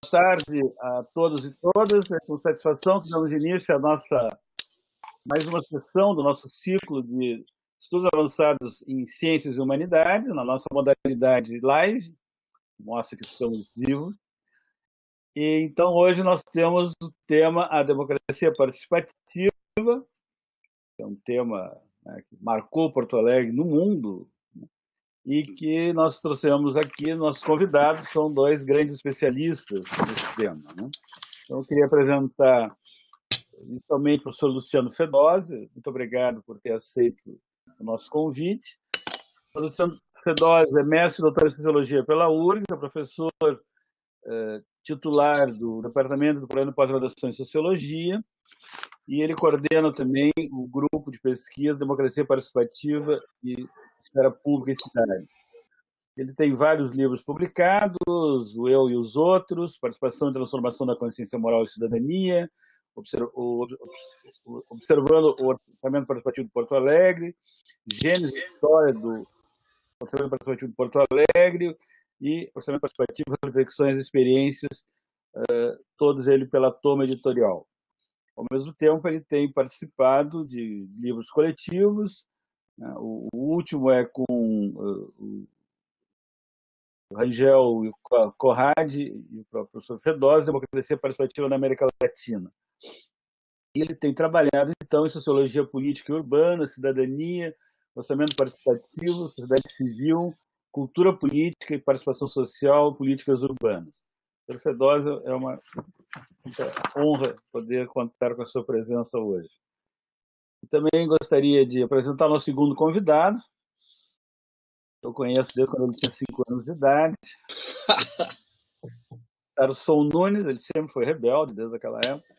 tarde a todos e todas. É com satisfação que damos início à mais uma sessão do nosso ciclo de estudos avançados em ciências e humanidades, na nossa modalidade live, mostra que estamos vivos. E, então, hoje nós temos o tema A Democracia Participativa, que é um tema, né, que marcou Porto Alegre no mundo, né, e que nós trouxemos aqui, nossos convidados são dois grandes especialistas nesse tema, né? Então, eu queria apresentar inicialmente o professor Luciano Fedose. Muito obrigado por ter aceito o nosso convite. O Luciano Fedose é mestre e doutor em Sociologia pela URGS, é professor titular do Departamento do Plano de Pós-Graduação em Sociologia, e ele coordena também o grupo de pesquisa Democracia Participativa e Esfera Pública e Cidade. Ele tem vários livros publicados, O Eu e os Outros, Participação e Transformação da Consciência Moral e Cidadania, Observando o Orçamento Participativo de Porto Alegre, Gênese e História do Orçamento Participativo de Porto Alegre e Orçamento Participativo, Reflexões e Experiências, todos eles pela Toma Editorial. Ao mesmo tempo, ele tem participado de livros coletivos, né? O último é com o Rangel e o Conrad e o próprio professor Fedose, Democracia Participativa na América Latina. Ele tem trabalhado, então, em Sociologia Política e Urbana, Cidadania, Orçamento Participativo, Sociedade Civil, Cultura Política e Participação Social, Políticas Urbanas. Professor Fedose, é uma honra poder contar com a sua presença hoje. E também gostaria de apresentar o nosso segundo convidado. Eu conheço desde quando ele tinha 5 anos de idade. Tarson Nunes, ele sempre foi rebelde desde aquela época.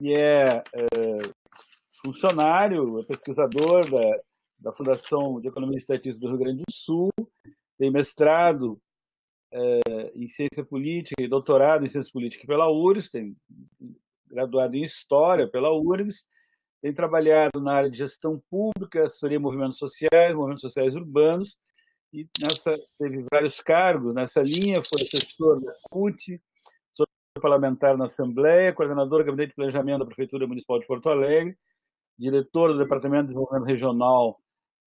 E é funcionário, é pesquisador da Fundação de Economia e Estatística do Rio Grande do Sul, tem mestrado em Ciência Política e doutorado em Ciência Política pela URGS, tem graduado em História pela URGS, tem trabalhado na área de gestão pública, assessoria de movimentos sociais urbanos, e teve vários cargos nessa linha, foi assessor da CUT, parlamentar na Assembleia, coordenador do Gabinete de Planejamento da Prefeitura Municipal de Porto Alegre, diretor do Departamento de Desenvolvimento Regional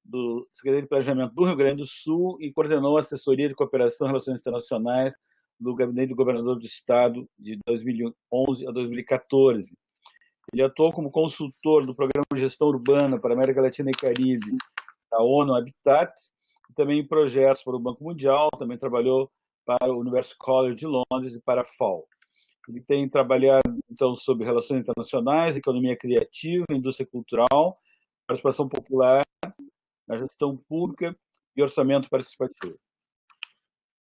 do Secretaria de Planejamento do Rio Grande do Sul e coordenou a Assessoria de Cooperação e Relações Internacionais do Gabinete do Governador do Estado de 2011 a 2014. Ele atuou como consultor do Programa de Gestão Urbana para a América Latina e Caribe da ONU Habitat, e também em projetos para o Banco Mundial, também trabalhou para o University College de Londres e para a FAO. Ele tem trabalhado, então, sobre relações internacionais, economia criativa, indústria cultural, participação popular, na gestão pública e orçamento participativo.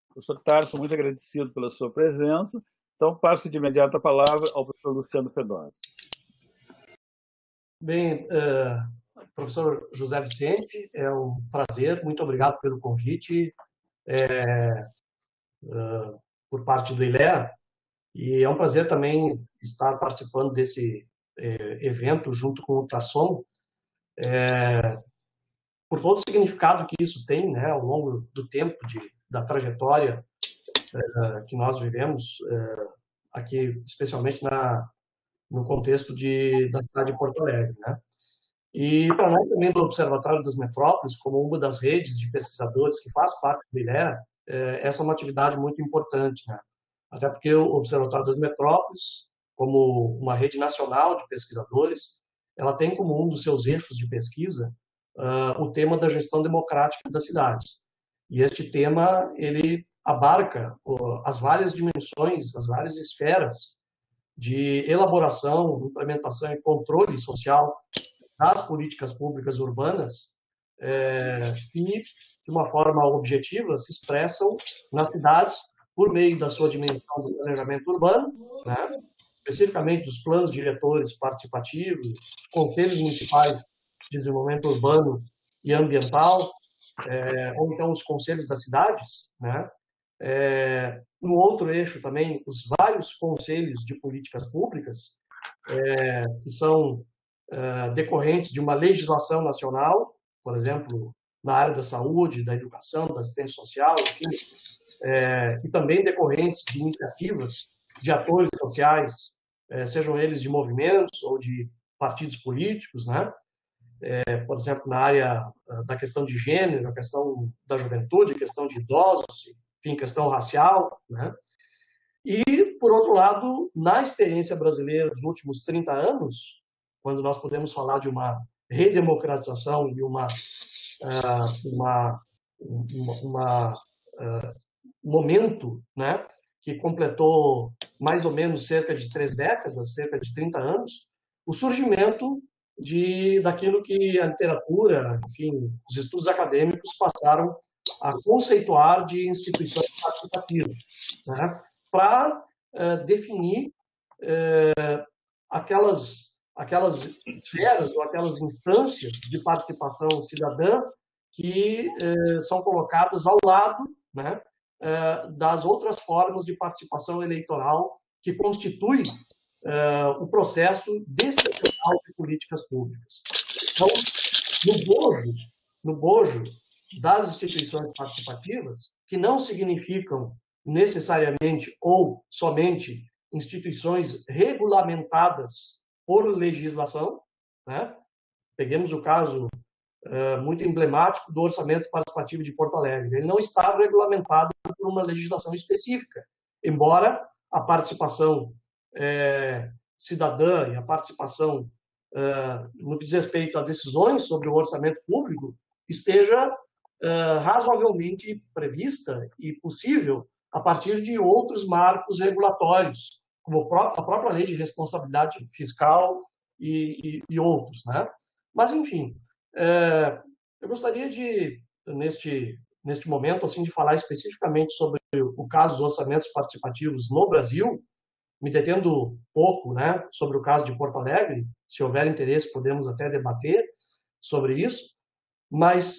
Professor Tarso, muito agradecido pela sua presença. Então, passo de imediato a palavra ao professor Luciano Fedose. Bem, professor José Vicente, é um prazer, muito obrigado pelo convite por parte do ILEA, e é um prazer também estar participando desse evento junto com o Tarson, por todo o significado que isso tem, né, ao longo do tempo da trajetória que nós vivemos aqui, especialmente no contexto da cidade de Porto Alegre, né? E para nós também do Observatório das Metrópoles, como uma das redes de pesquisadores que faz parte do ILEA, essa é uma atividade muito importante, né? Até porque o Observatório das Metrópoles, como uma rede nacional de pesquisadores, ela tem como um dos seus eixos de pesquisa o tema da gestão democrática das cidades. E este tema, ele abarca as várias dimensões, as várias esferas de elaboração, implementação e controle social das políticas públicas urbanas que, de uma forma objetiva, se expressam nas cidades por meio da sua dimensão do planejamento urbano, né? Especificamente dos planos diretores participativos, os conselhos municipais de desenvolvimento urbano e ambiental, ou então os conselhos das cidades, né? No outro eixo também, os vários conselhos de políticas públicas, que são decorrentes de uma legislação nacional, por exemplo, na área da saúde, da educação, da assistência social, enfim, e também decorrentes de iniciativas de atores sociais, sejam eles de movimentos ou de partidos políticos, né? Por exemplo, na área da questão de gênero, a questão da juventude, a questão de idosos, enfim, questão racial, né? E, por outro lado, na experiência brasileira dos últimos 30 anos, quando nós podemos falar de uma redemocratização e momento, né, que completou mais ou menos cerca de 3 décadas, cerca de 30 anos, o surgimento daquilo que a literatura, enfim, os estudos acadêmicos passaram a conceituar de instituições participativas, né, para definir aquelas esferas ou aquelas instâncias de participação cidadã que são colocadas ao lado, né, das outras formas de participação eleitoral que constitui o processo descentralizado de políticas públicas. Então, no bojo das instituições participativas, que não significam necessariamente ou somente instituições regulamentadas por legislação, né? Peguemos o caso muito emblemático do orçamento participativo de Porto Alegre. Ele não estava regulamentado por uma legislação específica, embora a participação cidadã e a participação no que diz respeito a decisões sobre o orçamento público esteja razoavelmente prevista e possível a partir de outros marcos regulatórios, como a própria lei de responsabilidade fiscal e outros, né? Mas, enfim, eu gostaria de, neste momento, assim, de falar especificamente sobre o caso dos orçamentos participativos no Brasil, me detendo pouco, né, sobre o caso de Porto Alegre. Se houver interesse, podemos até debater sobre isso, mas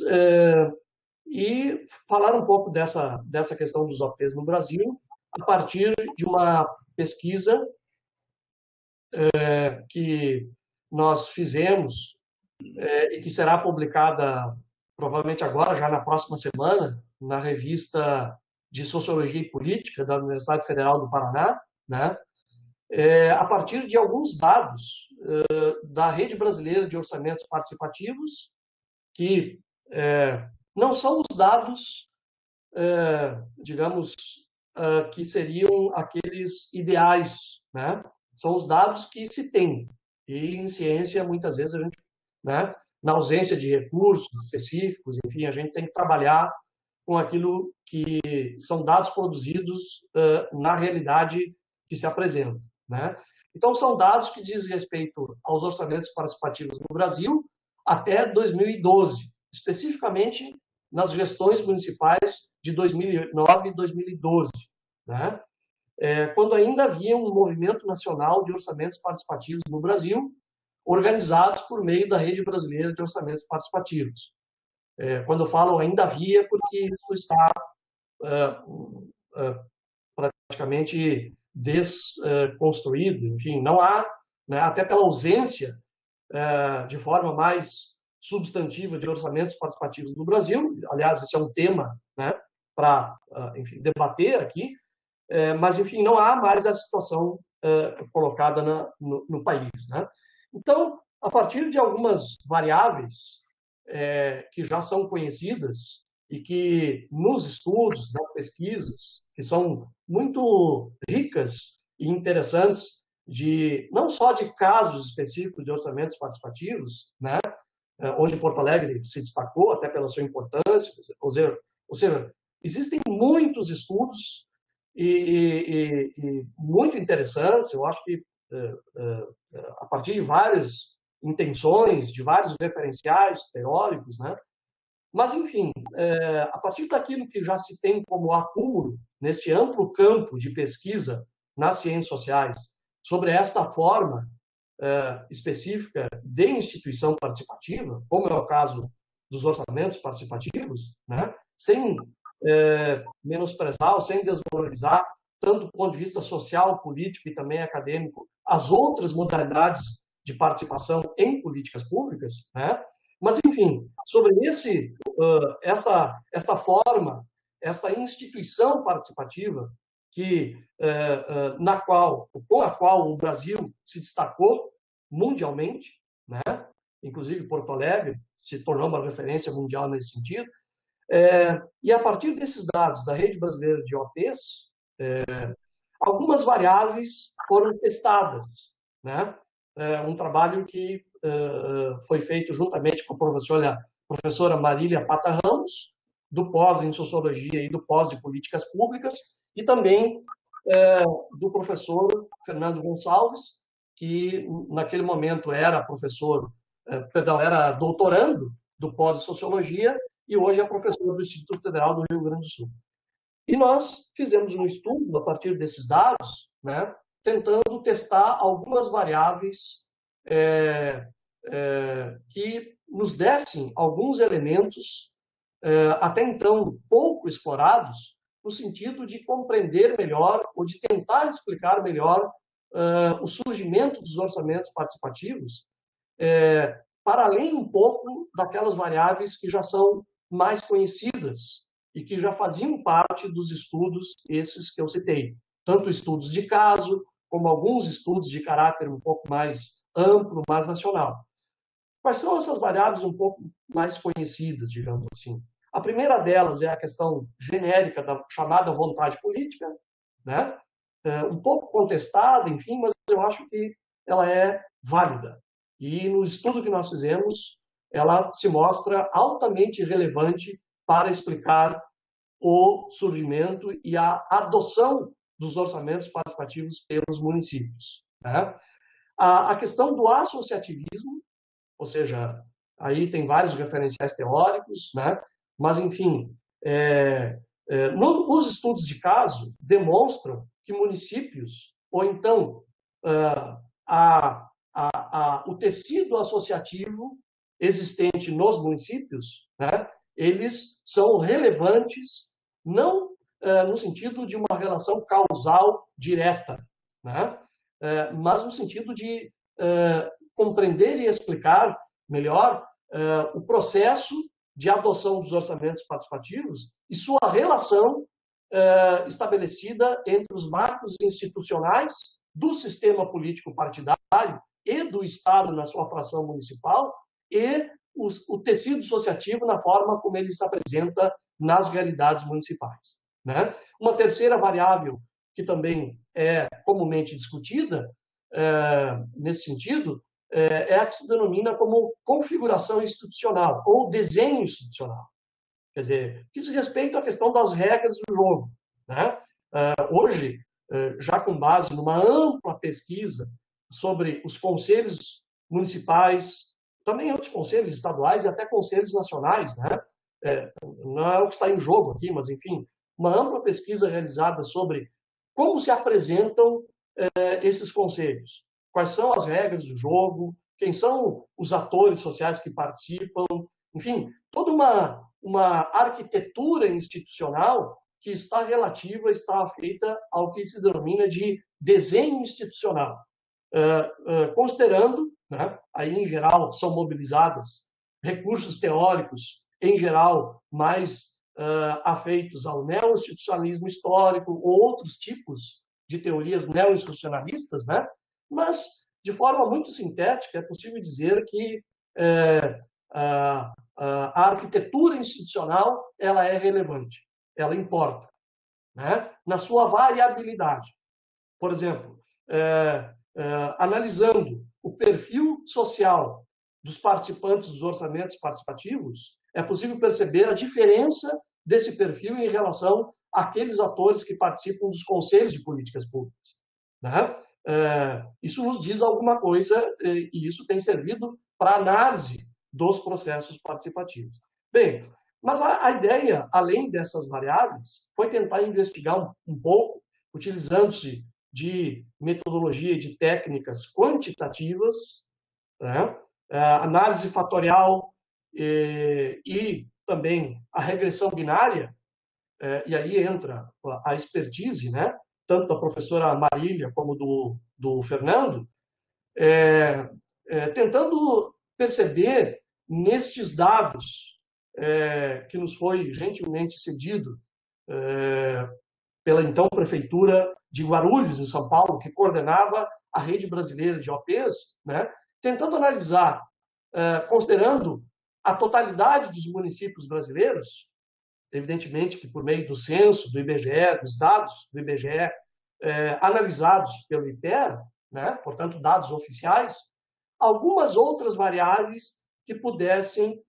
e falar um pouco dessa questão dos OPs no Brasil a partir de uma pesquisa que nós fizemos e que será publicada provavelmente agora, já na próxima semana, na revista de Sociologia e Política da Universidade Federal do Paraná, né? A partir de alguns dados da Rede Brasileira de Orçamentos Participativos, que não são os dados, digamos, que seriam aqueles ideais, né? São os dados que se tem. E em ciência, muitas vezes, a gente, né, na ausência de recursos específicos, enfim, a gente tem que trabalhar com aquilo que são dados produzidos na realidade que se apresenta, né? Então, são dados que dizem respeito aos orçamentos participativos no Brasil até 2012, especificamente nas gestões municipais de 2009 e 2012, né? Quando ainda havia um movimento nacional de orçamentos participativos no Brasil, organizados por meio da Rede Brasileira de Orçamentos Participativos. Quando eu falo ainda havia, porque isso está praticamente desconstruído, enfim, não há, né, até pela ausência de forma mais substantiva de orçamentos participativos no Brasil. Aliás, esse é um tema, né, para, enfim, debater aqui, mas, enfim, não há mais a situação colocada no país, né? Então, a partir de algumas variáveis que já são conhecidas e que nos estudos, nas pesquisas, que são muito ricas e interessantes, não só de casos específicos de orçamentos participativos, né, onde Porto Alegre se destacou até pela sua importância, ou seja, existem muitos estudos e muito interessantes. Eu acho que a partir de várias intenções, de vários referenciais teóricos, né? Mas, enfim, a partir daquilo que já se tem como acúmulo neste amplo campo de pesquisa nas ciências sociais sobre esta forma específica de instituição participativa, como é o caso dos orçamentos participativos, né? Sem menosprezar ou sem desvalorizar, tanto do ponto de vista social, político e também acadêmico, as outras modalidades de participação em políticas públicas, né? Mas, enfim, sobre essa forma esta instituição participativa com a qual o Brasil se destacou mundialmente, né? Inclusive Porto Alegre se tornou uma referência mundial nesse sentido. E a partir desses dados da Rede Brasileira de OPs, algumas variáveis foram testadas, né? Um trabalho que foi feito juntamente com a professora Marília Pata Ramos, do pós em Sociologia e do pós de Políticas Públicas, e também do professor Fernando Gonçalves, que naquele momento era era doutorando do pós de Sociologia e hoje é professor do Instituto Federal do Rio Grande do Sul. E nós fizemos um estudo a partir desses dados, né, tentando testar algumas variáveis que nos dessem alguns elementos até então pouco explorados, no sentido de compreender melhor ou de tentar explicar melhor o surgimento dos orçamentos participativos, para além um pouco daquelas variáveis que já são mais conhecidas e que já faziam parte dos estudos esses que eu citei, tanto estudos de caso, como alguns estudos de caráter um pouco mais amplo, mais nacional. Quais são essas variáveis um pouco mais conhecidas, digamos assim? A primeira delas é a questão genérica da chamada vontade política, né? Um pouco contestada, enfim, mas eu acho que ela é válida. E no estudo que nós fizemos, ela se mostra altamente relevante para explicar o surgimento e a adoção dos orçamentos participativos pelos municípios, né? A questão do associativismo, ou seja, aí tem vários referenciais teóricos, né? Mas, enfim, os estudos de caso demonstram que municípios, ou então o tecido associativo existente nos municípios, né, eles são relevantes não no sentido de uma relação causal direta, né, mas no sentido de compreender e explicar melhor o processo de adoção dos orçamentos participativos e sua relação estabelecida entre os marcos institucionais do sistema político partidário e do Estado na sua fração municipal e o tecido associativo na forma como ele se apresenta nas realidades municipais, né? Uma terceira variável que também é comumente discutida nesse sentido é a que se denomina como configuração institucional ou desenho institucional. Quer dizer, que diz respeito à questão das regras do jogo, né? Hoje, já com base numa ampla pesquisa sobre os conselhos municipais, também outros conselhos estaduais e até conselhos nacionais, né? Não é o que está em jogo aqui, mas, enfim, uma ampla pesquisa realizada sobre como se apresentam esses conselhos. Quais são as regras do jogo, quem são os atores sociais que participam, enfim, toda uma arquitetura institucional que está feita ao que se denomina de desenho institucional, considerando, né, aí em geral são mobilizadas recursos teóricos, em geral mais afeitos ao neo-institucionalismo histórico ou outros tipos de teorias neo-institucionalistas, né? Mas, de forma muito sintética, é possível dizer que a arquitetura institucional ela é relevante, ela importa, né? Na sua variabilidade. Por exemplo, analisando o perfil social dos participantes dos orçamentos participativos, é possível perceber a diferença desse perfil em relação àqueles atores que participam dos conselhos de políticas públicas, né? Isso nos diz alguma coisa e isso tem servido para análise dos processos participativos. Bem, mas a ideia, além dessas variáveis, foi tentar investigar um pouco, utilizando-se de metodologia e de técnicas quantitativas, né? Análise fatorial e também a regressão binária, e aí entra a expertise, né? Tanto da professora Marília como do Fernando, tentando perceber nestes dados que nos foi gentilmente cedido pela então Prefeitura de Guarulhos, em São Paulo, que coordenava a rede brasileira de OPs, né, tentando analisar, considerando a totalidade dos municípios brasileiros, evidentemente que por meio do censo, do IBGE, dos dados do IBGE, analisados pelo IPEA, né, portanto, dados oficiais, algumas outras variáveis que pudessem,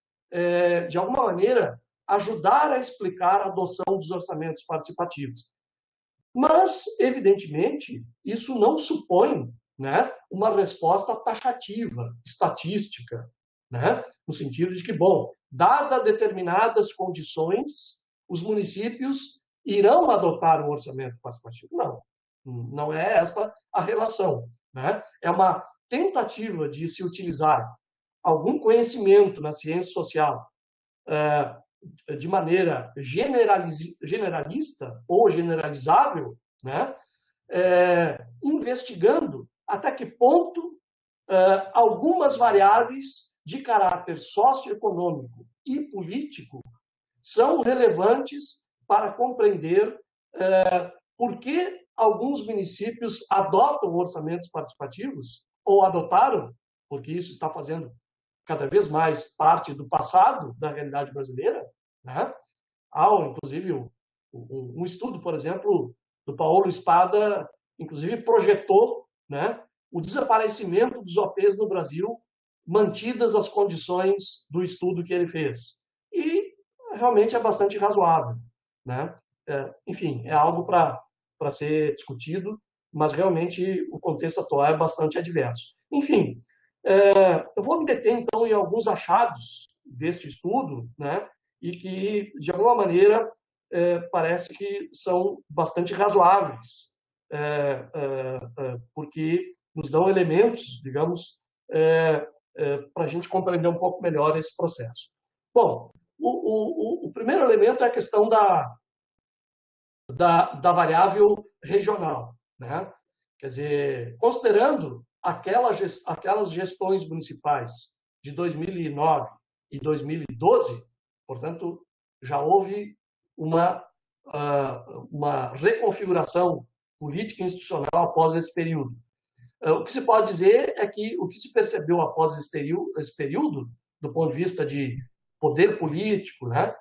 de alguma maneira, ajudar a explicar a adoção dos orçamentos participativos. Mas, evidentemente, isso não supõe, né, uma resposta taxativa, estatística, né, no sentido de que, bom, dadas determinadas condições, os municípios irão adotar um orçamento participativo. Não é esta a relação, né? É uma tentativa de se utilizar algum conhecimento na ciência social de maneira generalista ou generalizável, né? Investigando até que ponto algumas variáveis de caráter socioeconômico e político são relevantes para compreender por que alguns municípios adotam orçamentos participativos, ou adotaram, porque isso está fazendo cada vez mais parte do passado da realidade brasileira, né? Há, inclusive, um estudo, por exemplo, do Paulo Spada, inclusive projetou, né, o desaparecimento dos OPs no Brasil, mantidas as condições do estudo que ele fez. E realmente é bastante razoável, né? Enfim, é algo para ser discutido, mas realmente o contexto atual é bastante adverso. Enfim, eu vou me deter, então, em alguns achados deste estudo, né, e que, de alguma maneira, parece que são bastante razoáveis, porque nos dão elementos, digamos, para a gente compreender um pouco melhor esse processo. Bom, o primeiro elemento é a questão da variável regional, né? Quer dizer, considerando aquelas gestões municipais de 2009 e 2012, portanto, já houve uma reconfiguração política e institucional após esse período. O que se pode dizer é que o que se percebeu após esse período, do ponto de vista de poder político, né,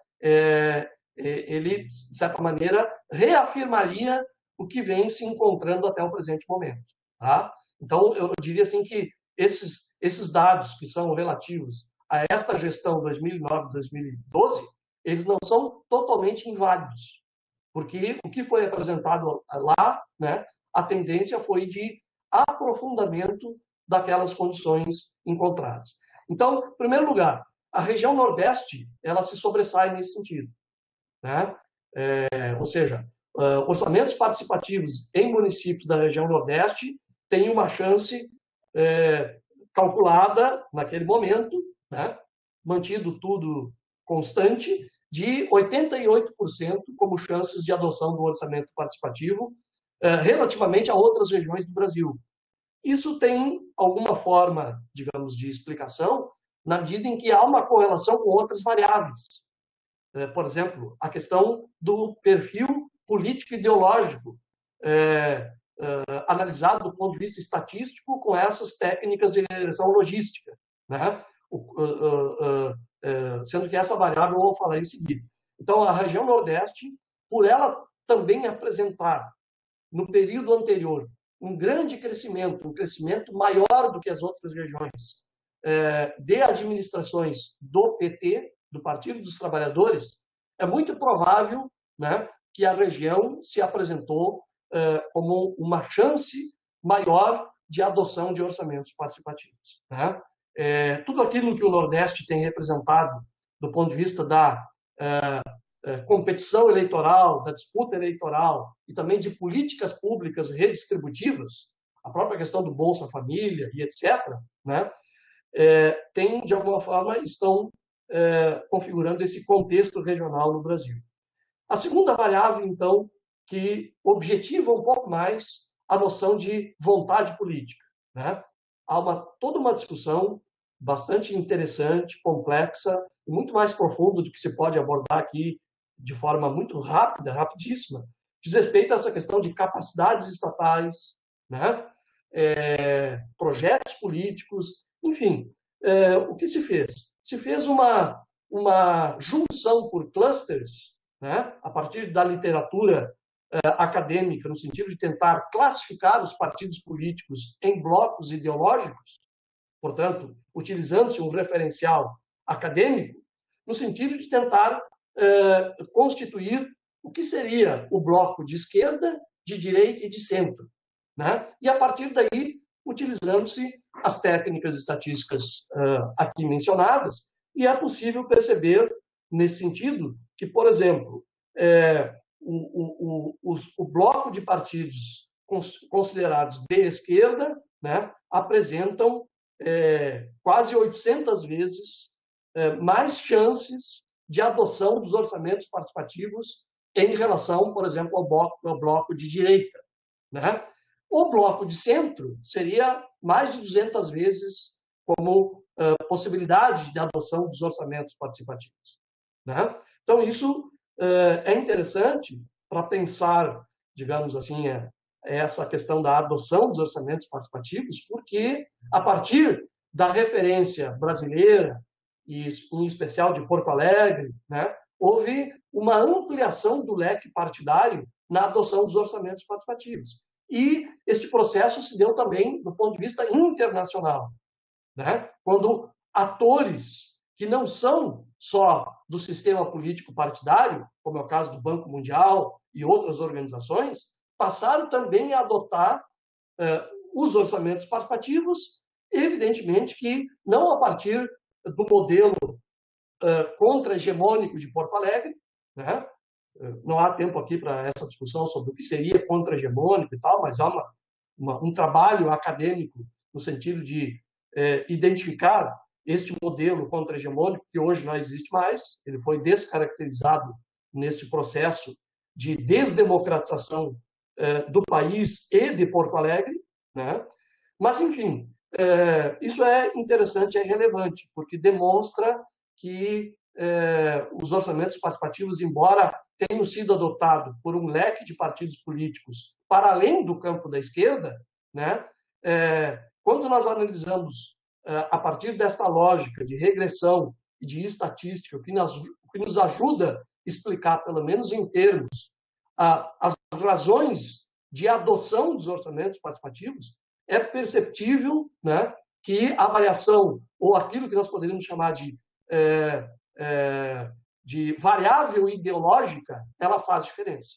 ele, de certa maneira, reafirmaria o que vem se encontrando até o presente momento. Tá? Então, eu diria assim que esses dados que são relativos a esta gestão 2009-2012, eles não são totalmente inválidos, porque o que foi apresentado lá, né, a tendência foi de aprofundamento daquelas condições encontradas. Então, em primeiro lugar, a região Nordeste, ela se sobressai nesse sentido, né? Ou seja, orçamentos participativos em municípios da região Nordeste têm uma chance calculada naquele momento, né, mantido tudo constante, de 88% como chances de adoção do orçamento participativo relativamente a outras regiões do Brasil. Isso tem alguma forma, digamos, de explicação na medida em que há uma correlação com outras variáveis. Por exemplo, a questão do perfil político-ideológico analisado do ponto de vista estatístico com essas técnicas de regressão logística, né? Sendo que essa variável eu vou falar em seguida. Então, a região Nordeste, por ela também apresentar, no período anterior, um grande crescimento, um crescimento maior do que as outras regiões, de administrações do PT, do Partido dos Trabalhadores, é muito provável, né, que a região se apresentou como uma chance maior de adoção de orçamentos participativos, né? Tudo aquilo que o Nordeste tem representado do ponto de vista da competição eleitoral, da disputa eleitoral e também de políticas públicas redistributivas, a própria questão do Bolsa Família e etc., né, tem, de alguma forma, estão configurando esse contexto regional no Brasil. A segunda variável, então, que objetiva um pouco mais a noção de vontade política, né? Há toda uma discussão bastante interessante, complexa, e muito mais profunda do que se pode abordar aqui de forma muito rápida, rapidíssima, diz respeito a essa questão de capacidades estatais, né? Projetos políticos, enfim. O que se fez? Se fez uma junção por clusters, né? A partir da literatura acadêmica, no sentido de tentar classificar os partidos políticos em blocos ideológicos, portanto, utilizando-se um referencial acadêmico, no sentido de tentar constituir o que seria o bloco de esquerda, de direita e de centro, né? E, a partir daí, utilizando-se as técnicas estatísticas aqui mencionadas, e é possível perceber, nesse sentido, que, por exemplo, o bloco de partidos considerados de esquerda, né, apresentam quase 800 vezes mais chances de adoção dos orçamentos participativos em relação, por exemplo, ao bloco de direita, né? O bloco de centro seria mais de 200 vezes como possibilidade de adoção dos orçamentos participativos, né? Então, isso é interessante para pensar, digamos assim, essa questão da adoção dos orçamentos participativos, porque, a partir da referência brasileira, e em especial de Porto Alegre, né, houve uma ampliação do leque partidário na adoção dos orçamentos participativos. E este processo se deu também do ponto de vista internacional, né, quando atores que não são só do sistema político partidário, como é o caso do Banco Mundial e outras organizações, passaram também a adotar os orçamentos participativos, evidentemente que não a partir do modelo contra-hegemônico de Porto Alegre, né? Não há tempo aqui para essa discussão sobre o que seria contra-hegemônico e tal, mas há um trabalho acadêmico no sentido de identificar este modelo contra-hegemônico, que hoje não existe mais, ele foi descaracterizado neste processo de desdemocratização do país e de Porto Alegre, né? Mas, enfim, isso é interessante, é relevante, porque demonstra que os orçamentos participativos, embora tenham sido adotados por um leque de partidos políticos para além do campo da esquerda, né, quando nós analisamos a partir desta lógica de regressão e de estatística, o que nos ajuda a explicar, pelo menos em termos, as razões de adoção dos orçamentos participativos, é perceptível, né, que a variação, ou aquilo que nós poderíamos chamar de variável ideológica, ela faz diferença,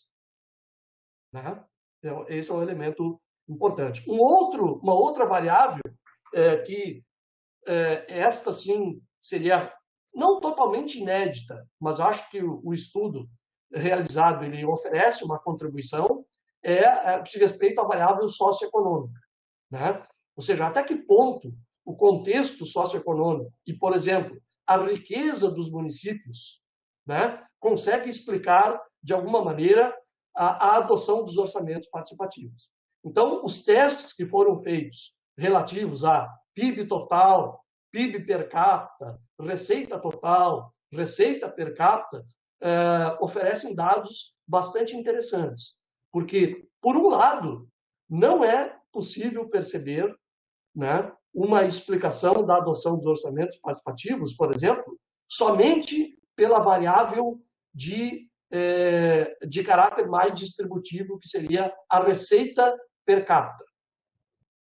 né? Então, esse é um elemento importante. Uma outra variável que esta, sim, seria não totalmente inédita, mas acho que o estudo realizado ele oferece uma contribuição, diz respeito à variável socioeconômica, né? Ou seja, até que ponto o contexto socioeconômico e, por exemplo, a riqueza dos municípios, né, consegue explicar, de alguma maneira, a adoção dos orçamentos participativos. Então, os testes que foram feitos relativos a PIB total, PIB per capita, receita total, receita per capita, oferecem dados bastante interessantes. Porque, por um lado, não é possível perceber, né, uma explicação da adoção dos orçamentos participativos, por exemplo, somente pela variável de caráter mais distributivo, que seria a receita per capita.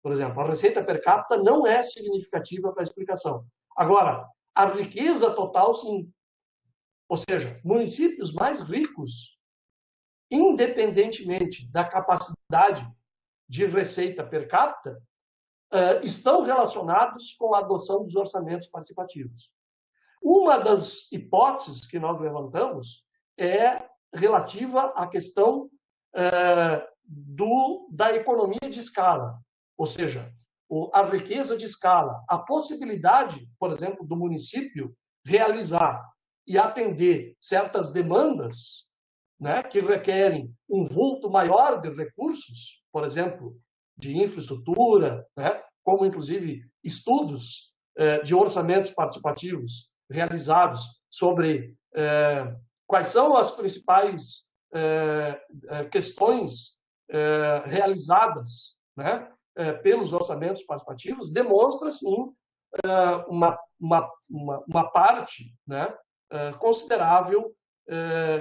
Por exemplo, a receita per capita não é significativa para a explicação. Agora, a riqueza total, sim. Ou seja, municípios mais ricos, independentemente da capacidade de receita per capita, estão relacionados com a adoção dos orçamentos participativos. Uma das hipóteses que nós levantamos é relativa à questão da economia de escala, ou seja, a riqueza de escala, a possibilidade, por exemplo, do município realizar e atender certas demandas, né, que requerem um vulto maior de recursos, por exemplo, de infraestrutura, né, como, inclusive, estudos de orçamentos participativos realizados sobre quais são as principais questões realizadas, né, pelos orçamentos participativos, demonstra, sim, uma parte, né, considerável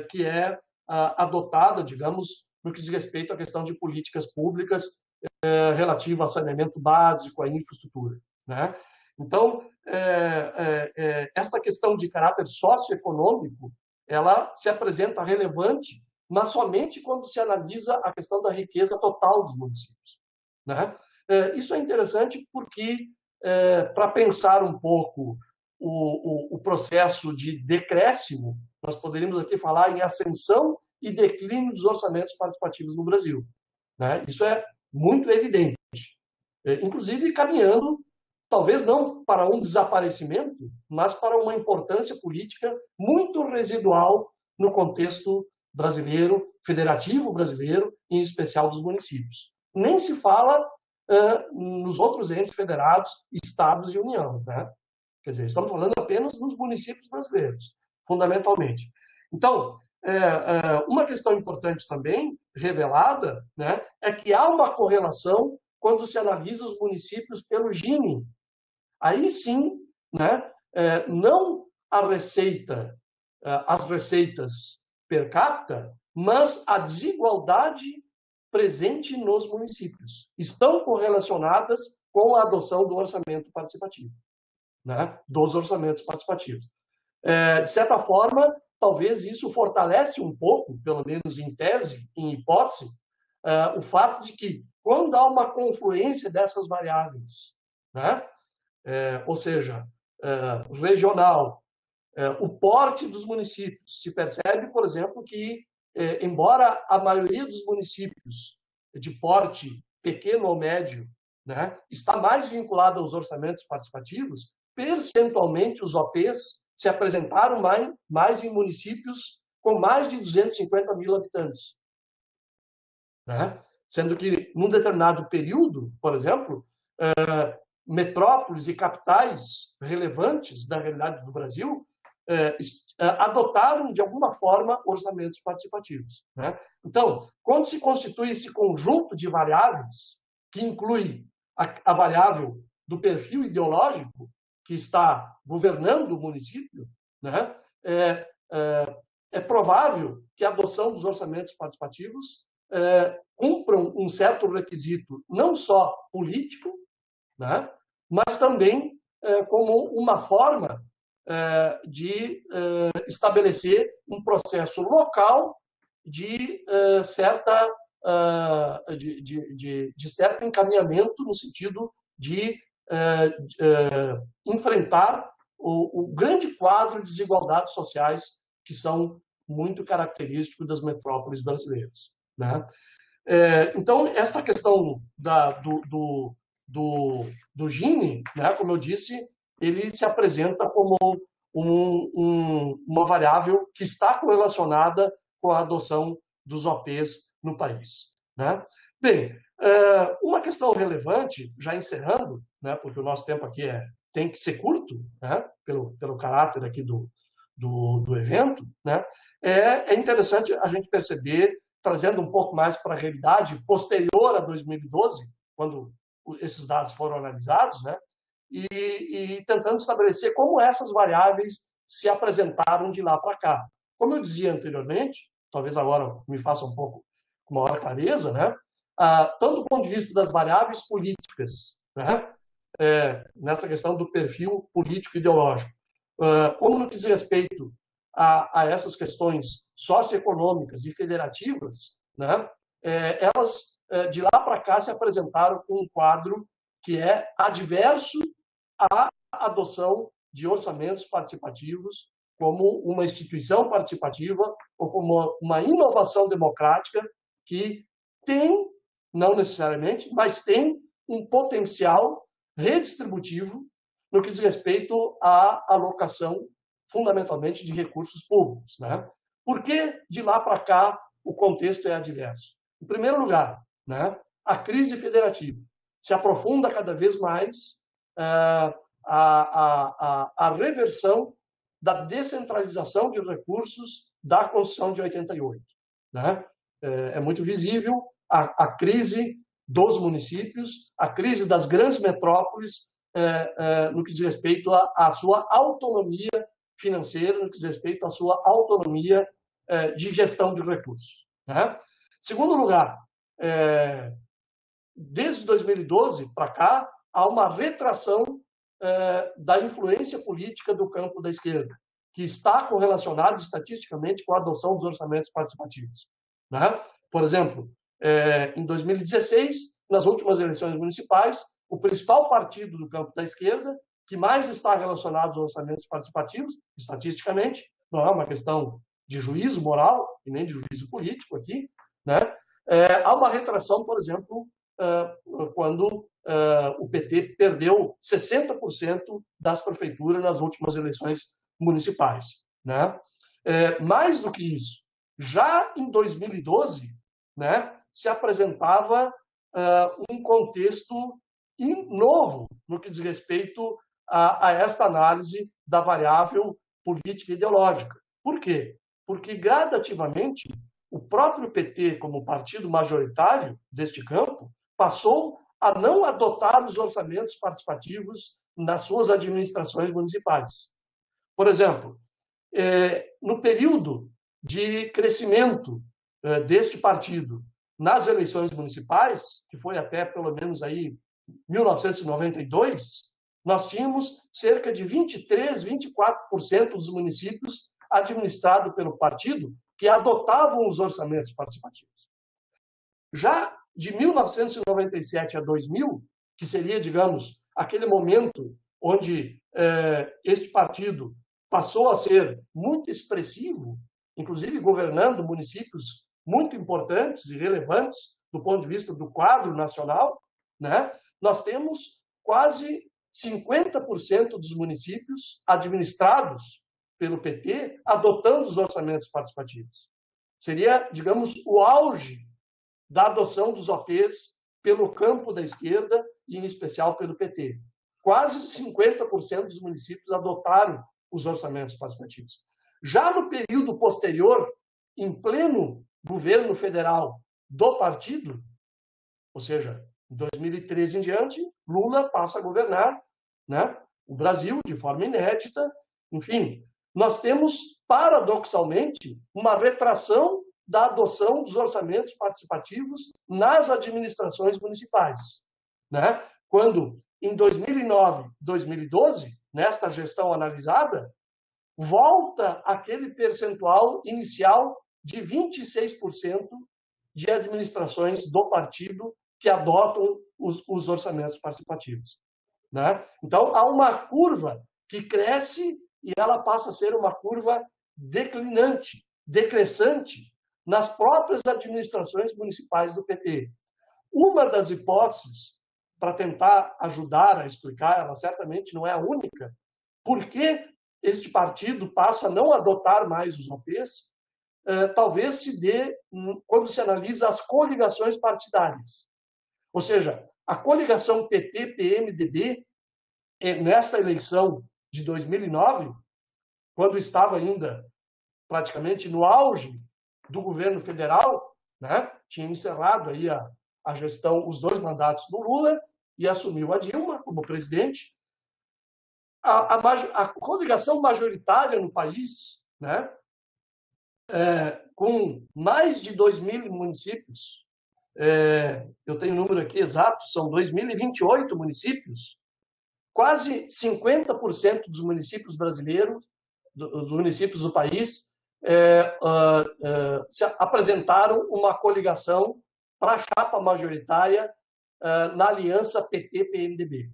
que é adotada, digamos, no que diz respeito à questão de políticas públicas relativa a saneamento básico, à infraestrutura, né? Então, esta questão de caráter socioeconômico, ela se apresenta relevante, mas somente quando se analisa a questão da riqueza total dos municípios, né? Isso é interessante porque, para pensar um pouco o processo de decréscimo, nós poderíamos aqui falar em ascensão e declínio dos orçamentos participativos no Brasil, né? Isso é muito evidente, inclusive caminhando, talvez não para um desaparecimento, mas para uma importância política muito residual no contexto brasileiro, federativo brasileiro, em especial dos municípios. Nem se fala nos outros entes federados, estados e União, né? Quer dizer, estamos falando apenas nos municípios brasileiros, fundamentalmente. Então, uma questão importante também, revelada, né, é que há uma correlação quando se analisa os municípios pelo Gini. Aí sim, né, não a receita, as receitas per capita, mas a desigualdade presente nos municípios. Estão correlacionadas com a adoção do orçamento participativo, né, dos orçamentos participativos. De certa forma, talvez isso fortalece um pouco, pelo menos em tese, em hipótese, o fato de que, quando há uma confluência dessas variáveis, né, ou seja, regional, o porte dos municípios, se percebe, por exemplo, que, embora a maioria dos municípios de porte pequeno ou médio, né, está mais vinculada aos orçamentos participativos, percentualmente os OPs se apresentaram mais em municípios com mais de 250 mil habitantes, né? Sendo que, num determinado período, por exemplo, metrópoles e capitais relevantes da realidade do Brasil adotaram, de alguma forma, orçamentos participativos, né? Então, quando se constitui esse conjunto de variáveis, que inclui a variável do perfil ideológico que está governando o município, né, é provável que a adoção dos orçamentos participativos cumpram um certo requisito, não só político, né, mas também como uma forma de estabelecer um processo local de certo encaminhamento no sentido de enfrentar o grande quadro de desigualdades sociais que são muito característicos das metrópoles brasileiras, né? Então, esta questão do Gini, né, como eu disse, ele se apresenta como uma variável que está correlacionada com a adoção dos OPs no país, né? Bem, uma questão relevante, já encerrando, né, porque o nosso tempo aqui tem que ser curto, né, pelo caráter aqui do evento, né, é interessante a gente perceber, trazendo um pouco mais para a realidade posterior a 2012, quando esses dados foram analisados, né, e tentando estabelecer como essas variáveis se apresentaram de lá para cá. Como eu dizia anteriormente, talvez agora me faça um pouco com maior clareza, né, tanto do ponto de vista das variáveis políticas, né, nessa questão do perfil político-ideológico, como no que diz respeito a essas questões socioeconômicas e federativas, né, elas, de lá para cá, se apresentaram com um quadro que é adverso à adoção de orçamentos participativos como uma instituição participativa ou como uma inovação democrática que tem, não necessariamente, mas tem um potencial redistributivo no que diz respeito à alocação, fundamentalmente, de recursos públicos, né? Por que, de lá para cá, o contexto é adverso? Em primeiro lugar, né, a crise federativa se aprofunda cada vez mais a reversão da descentralização de recursos da Constituição de 88. Né? É muito visível a crise dos municípios, a crise das grandes metrópoles no que diz respeito à sua autonomia financeira, no que diz respeito à sua autonomia de gestão de recursos. Né? Segundo lugar, desde 2012 para cá, há uma retração da influência política do campo da esquerda, que está correlacionado estatisticamente com a adoção dos orçamentos participativos. Né? Por exemplo, em 2016, nas últimas eleições municipais, o principal partido do campo da esquerda, que mais está relacionado aos orçamentos participativos, estatisticamente, não é uma questão de juízo moral e nem de juízo político aqui, né? Há uma retração, por exemplo, quando o PT perdeu 60% das prefeituras nas últimas eleições municipais. Né? Mais do que isso, já em 2012, né, se apresentava um contexto novo no que diz respeito a esta análise da variável política e ideológica. Por quê? Porque, gradativamente, o próprio PT, como partido majoritário deste campo, passou a não adotar os orçamentos participativos nas suas administrações municipais. Por exemplo, no período de crescimento deste partido nas eleições municipais, que foi até pelo menos aí 1992, nós tínhamos cerca de 23, 24% dos municípios administrados pelo partido que adotavam os orçamentos participativos. Já de 1997 a 2000, que seria, digamos, aquele momento onde este partido passou a ser muito expressivo, inclusive governando municípios muito importantes e relevantes do ponto de vista do quadro nacional, né? Nós temos quase 50% dos municípios administrados pelo PT adotando os orçamentos participativos. Seria, digamos, o auge da adoção dos OPs pelo campo da esquerda e, em especial, pelo PT. Quase 50% dos municípios adotaram os orçamentos participativos. Já no período posterior, em pleno governo federal do partido, ou seja, em 2013 em diante, Lula passa a governar, né, o Brasil de forma inédita. Enfim, nós temos, paradoxalmente, uma retração da adoção dos orçamentos participativos nas administrações municipais. Né? Quando, em 2009, 2012, nesta gestão analisada, volta aquele percentual inicial de 26% de administrações do partido que adotam os orçamentos participativos. Né? Então, há uma curva que cresce e ela passa a ser uma curva declinante, decrescente, nas próprias administrações municipais do PT. Uma das hipóteses, para tentar ajudar a explicar, ela certamente não é a única, por que este partido passa a não adotar mais os OPs, talvez se dê quando se analisa as coligações partidárias. Ou seja, a coligação PT-PMDB, nesta eleição de 2009, quando estava ainda praticamente no auge do governo federal, né, tinha encerrado aí a gestão, os 2 mandatos do Lula e assumiu a Dilma como presidente. A coligação majoritária no país, né, com mais de 2.000 municípios, eu tenho o número aqui exato, são 2.028 municípios, quase 50% dos municípios brasileiros, dos municípios do país, se apresentaram uma coligação para a chapa majoritária na aliança PT-PMDB,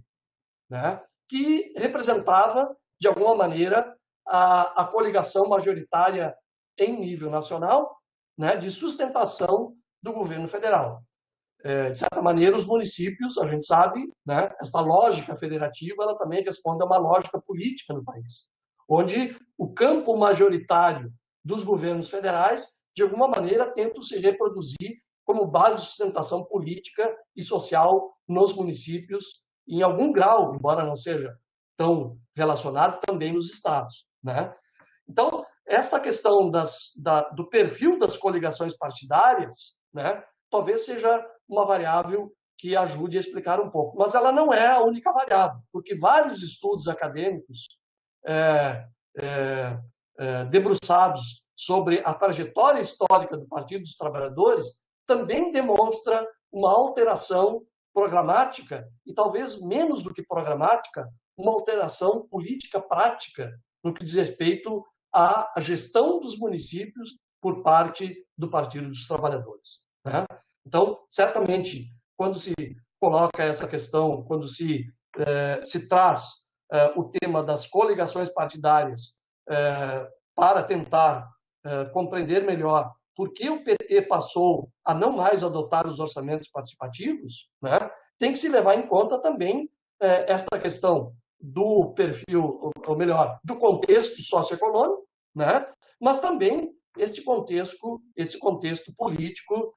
né? Que representava, de alguma maneira, a coligação majoritária em nível nacional, né, de sustentação do governo federal. De certa maneira, os municípios, a gente sabe, né, essa lógica federativa ela também responde a uma lógica política no país, onde o campo majoritário dos governos federais, de alguma maneira, tentam se reproduzir como base de sustentação política e social nos municípios, em algum grau, embora não seja tão relacionado, também nos estados. Né? Então, essa questão do perfil das coligações partidárias, né, talvez seja uma variável que ajude a explicar um pouco. Mas ela não é a única variável, porque vários estudos acadêmicos debruçados sobre a trajetória histórica do Partido dos Trabalhadores também demonstra uma alteração programática e, talvez menos do que programática, uma alteração política prática no que diz respeito à gestão dos municípios por parte do Partido dos Trabalhadores, né? Então, certamente, quando se coloca essa questão, quando se traz o tema das coligações partidárias para tentar compreender melhor por que o PT passou a não mais adotar os orçamentos participativos, né, tem que se levar em conta também esta questão do perfil, ou melhor, do contexto socioeconômico, né, mas também esse contexto político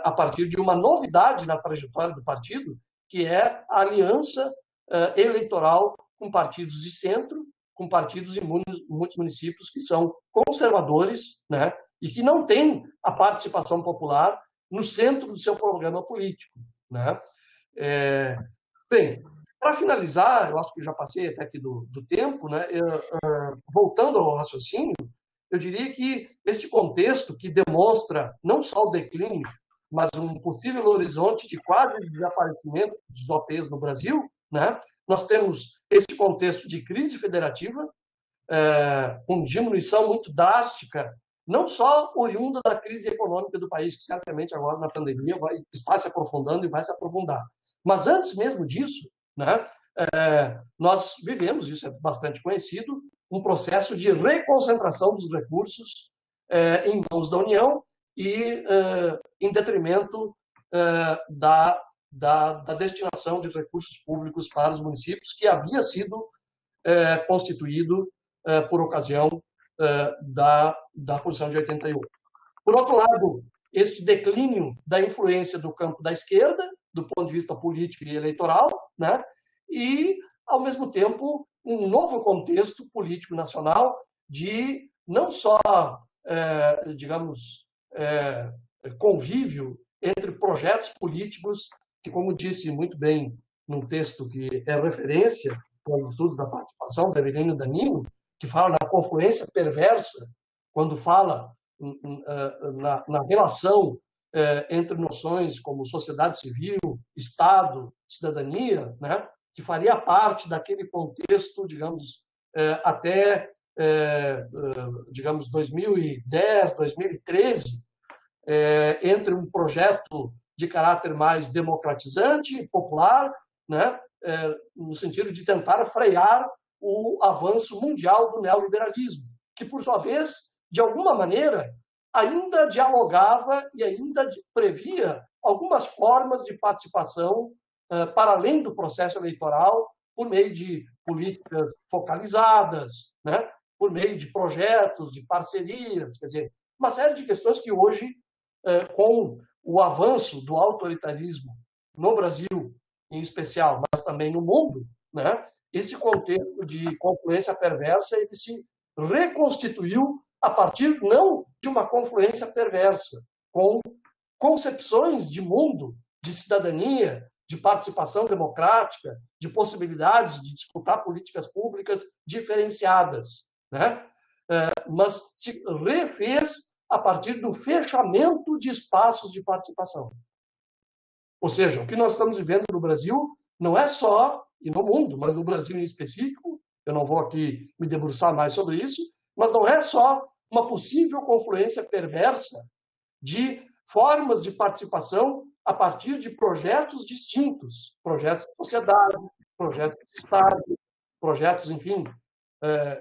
a partir de uma novidade na trajetória do partido, que é a aliança eleitoral com partidos de centro, com partidos em muitos municípios que são conservadores, né, e que não têm a participação popular no centro do seu programa político, né? Bem, para finalizar, eu acho que já passei até aqui do tempo, né? Voltando ao raciocínio, eu diria que este contexto que demonstra não só o declínio, mas um possível horizonte de quase desaparecimento dos OPs no Brasil, né? Nós temos este contexto de crise federativa, com diminuição muito drástica, não só oriunda da crise econômica do país, que certamente agora na pandemia está se aprofundando e vai se aprofundar. Mas antes mesmo disso, né, nós vivemos, isso é bastante conhecido, um processo de reconcentração dos recursos em mãos da União e em detrimento da destinação de recursos públicos para os municípios, que havia sido constituído por ocasião da Constituição de 88. Por outro lado, este declínio da influência do campo da esquerda, do ponto de vista político e eleitoral, né? E, ao mesmo tempo, um novo contexto político nacional de não só, digamos, convívio entre projetos políticos, que, como disse muito bem num texto que é referência para os estudos da participação, da Evelino Danino, que fala na confluência perversa, quando fala na relação entre noções como sociedade civil, Estado, cidadania, né, que faria parte daquele contexto, digamos, até, digamos, 2010, 2013, entre um projeto de caráter mais democratizante, popular, né, no sentido de tentar frear o avanço mundial do neoliberalismo, que, por sua vez, de alguma maneira, ainda dialogava e ainda previa algumas formas de participação para além do processo eleitoral, por meio de políticas focalizadas, né, por meio de projetos, de parcerias, quer dizer, uma série de questões que hoje, com o avanço do autoritarismo no Brasil, em especial, mas também no mundo, né, esse contexto de confluência perversa ele se reconstituiu a partir não de uma confluência perversa, com concepções de mundo, de cidadania, de participação democrática, de possibilidades de disputar políticas públicas diferenciadas, né? Mas se refez a partir do fechamento de espaços de participação. Ou seja, o que nós estamos vivendo no Brasil não é só, e no mundo, mas no Brasil em específico, eu não vou aqui me debruçar mais sobre isso, mas não é só uma possível confluência perversa de formas de participação a partir de projetos distintos, projetos de sociedade, projetos de Estado, projetos, enfim,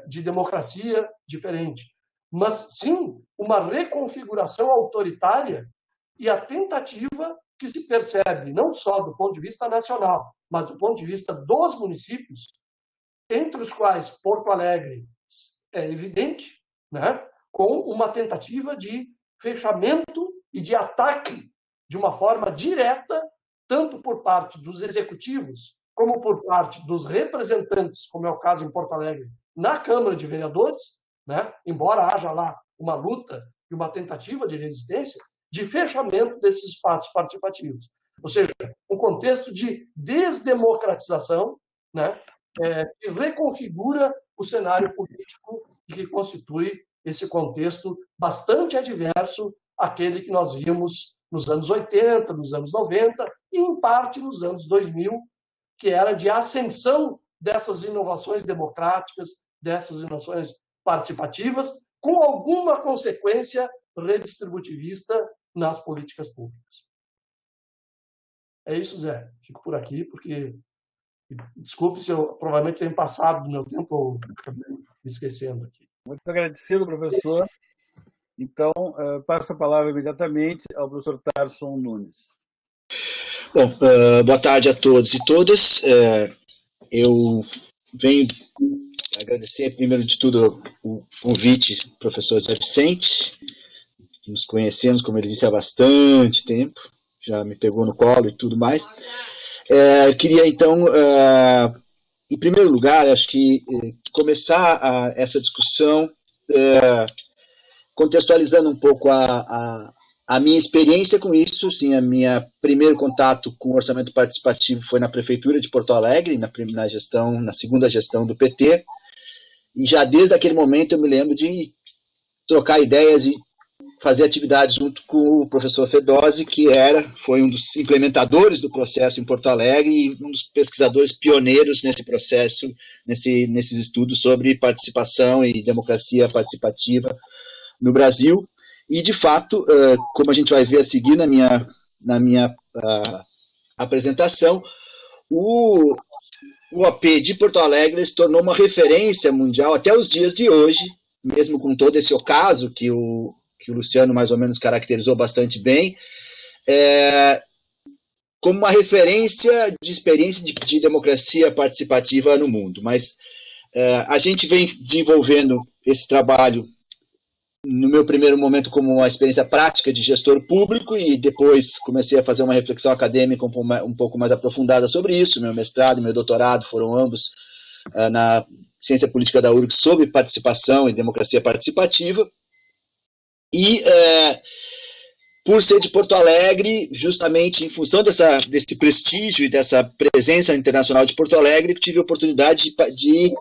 de democracia diferente, mas sim uma reconfiguração autoritária e a tentativa que se percebe não só do ponto de vista nacional, mas do ponto de vista dos municípios, entre os quais Porto Alegre é evidente, né, com uma tentativa de fechamento e de ataque de uma forma direta, tanto por parte dos executivos, como por parte dos representantes, como é o caso em Porto Alegre, na Câmara de Vereadores, né, embora haja lá uma luta e uma tentativa de resistência, de fechamento desses espaços participativos. Ou seja, um contexto de desdemocratização, né, que reconfigura o cenário político e que constitui esse contexto bastante adverso àquele que nós vimos nos anos 80, nos anos 90 e, em parte, nos anos 2000, que era de ascensão dessas inovações democráticas, dessas inovações participativas, com alguma consequência redistributivista nas políticas públicas. É isso, Zé. Fico por aqui, porque... Desculpe se eu provavelmente tenho passado do meu tempo, ou acabei me esquecendo aqui. Muito agradecido, professor. Então, passo a palavra imediatamente ao professor Tarson Nunes. Bom, boa tarde a todos e todas. Eu venho agradecer, primeiro de tudo, o convite do professor Zé Vicente, que nos conhecemos, como ele disse, há bastante tempo, já me pegou no colo e tudo mais. Eu queria, então, em primeiro lugar, acho que começar essa discussão contextualizando um pouco a minha experiência com isso. Sim, a minha primeiro contato com o orçamento participativo foi na Prefeitura de Porto Alegre, na segunda gestão do PT, e já desde aquele momento eu me lembro de trocar ideias e fazer atividades junto com o professor Fedose, que foi um dos implementadores do processo em Porto Alegre e um dos pesquisadores pioneiros nesse processo, nesses estudos sobre participação e democracia participativa no Brasil. E, de fato, como a gente vai ver a seguir na minha apresentação, o OP de Porto Alegre se tornou uma referência mundial até os dias de hoje, mesmo com todo esse ocaso que o Luciano mais ou menos caracterizou bastante bem, como uma referência de experiência de democracia participativa no mundo. Mas a gente vem desenvolvendo esse trabalho, no meu primeiro momento, como uma experiência prática de gestor público, e depois comecei a fazer uma reflexão acadêmica um pouco mais aprofundada sobre isso. Meu mestrado e meu doutorado foram ambos na Ciência Política da URGS sobre participação e democracia participativa. E, por ser de Porto Alegre, justamente em função desse prestígio e dessa presença internacional de Porto Alegre, tive a oportunidade de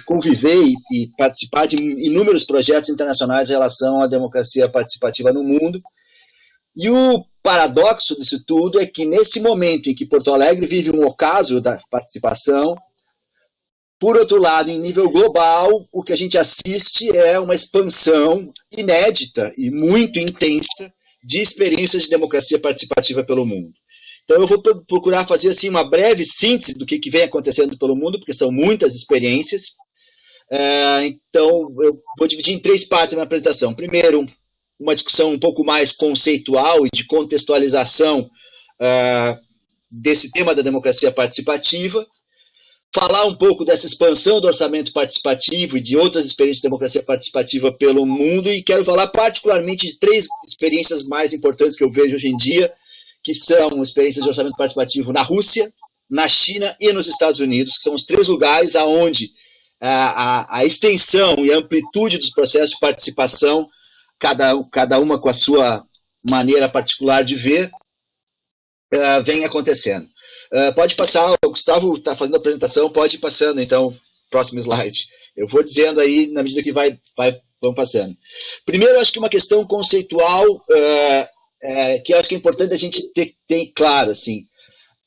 conviver e participar de inúmeros projetos internacionais em relação à democracia participativa no mundo. E o paradoxo disso tudo é que, nesse momento em que Porto Alegre vive um ocaso da participação, por outro lado, em nível global, o que a gente assiste é uma expansão inédita e muito intensa de experiências de democracia participativa pelo mundo. Então, eu vou procurar fazer assim, uma breve síntese do que vem acontecendo pelo mundo, porque são muitas experiências. Então, eu vou dividir em 3 partes a minha apresentação. Primeiro, uma discussão um pouco mais conceitual e de contextualização desse tema da democracia participativa. Falar um pouco dessa expansão do orçamento participativo e de outras experiências de democracia participativa pelo mundo, e quero falar particularmente de 3 experiências mais importantes que eu vejo hoje em dia, que são experiências de orçamento participativo na Rússia, na China e nos Estados Unidos, que são os 3 lugares onde a extensão e a amplitude dos processos de participação, cada uma com a sua maneira particular de ver, vem acontecendo. Pode passar, o Gustavo está fazendo a apresentação, pode ir passando, então, próximo slide. Eu vou dizendo aí, na medida que vão passando. Primeiro, acho que uma questão conceitual, que eu acho que é importante a gente ter claro, assim,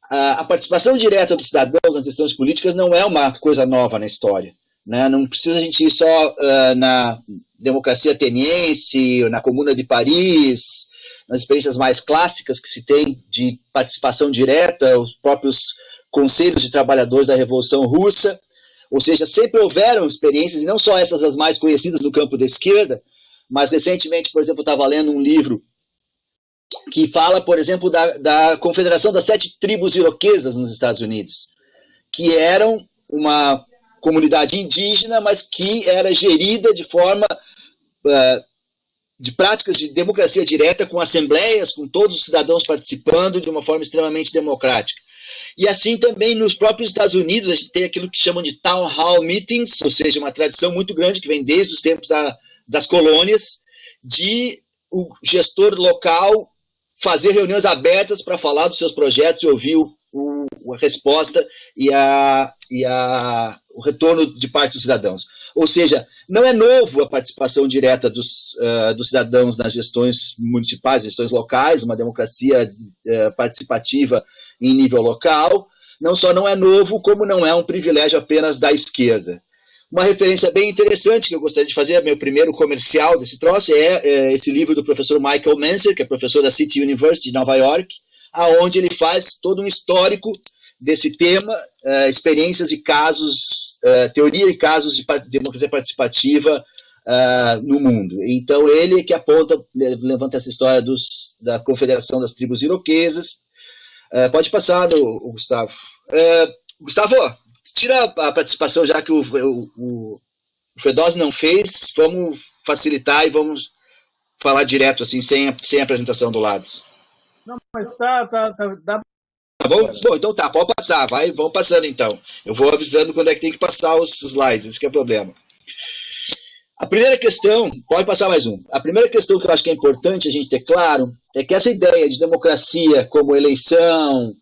a participação direta dos cidadãos nas decisões políticas não é uma coisa nova na história, né? Não precisa a gente ir só na democracia ateniense, na Comuna de Paris, nas experiências mais clássicas que se tem de participação direta, os próprios conselhos de trabalhadores da Revolução Russa, ou seja, sempre houveram experiências, e não só essas as mais conhecidas no campo da esquerda, mas recentemente, por exemplo, eu estava lendo um livro que fala, por exemplo, da Confederação das 7 Tribos Iroquesas nos Estados Unidos, que eram uma comunidade indígena, mas que era gerida de forma... de práticas de democracia direta, com assembleias, com todos os cidadãos participando de uma forma extremamente democrática. E assim também nos próprios Estados Unidos, a gente tem aquilo que chamam de town hall meetings, ou seja, uma tradição muito grande que vem desde os tempos das colônias, de o gestor local fazer reuniões abertas para falar dos seus projetos e ouvir a resposta e o retorno de parte dos cidadãos. Ou seja, não é novo a participação direta dos cidadãos nas gestões municipais, gestões locais, uma democracia participativa em nível local. Não só não é novo, como não é um privilégio apenas da esquerda. Uma referência bem interessante que eu gostaria de fazer, meu primeiro comercial desse troço, é esse livro do professor Michael Manser, que é professor da City University de Nova York, aonde ele faz todo um histórico desse tema, experiências e casos, teoria e casos de democracia participativa no mundo. Então, ele que aponta, levanta essa história da Confederação das Tribos Iroquesas. Pode passar, Gustavo. Gustavo, tira a participação, já que o Fedose não fez, vamos facilitar e vamos falar direto, assim, sem a apresentação do lado. Não, mas dá. Tá bom? Bom, então tá, pode passar, vamos passando então. Eu vou avisando quando é que tem que passar os slides, esse que é o problema. A primeira questão, pode passar mais um. A primeira questão que eu acho que é importante a gente ter claro é que essa ideia de democracia como eleição,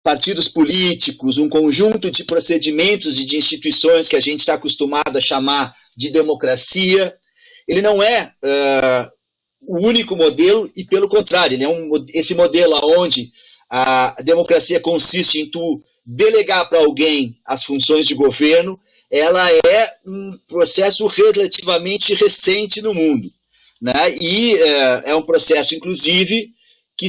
partidos políticos, um conjunto de procedimentos e de instituições que a gente está acostumado a chamar de democracia, ele não é o único modelo, e pelo contrário, ele é esse modelo onde a democracia consiste em tu delegar para alguém as funções de governo, ela é um processo relativamente recente no mundo, né? E é um processo, inclusive, que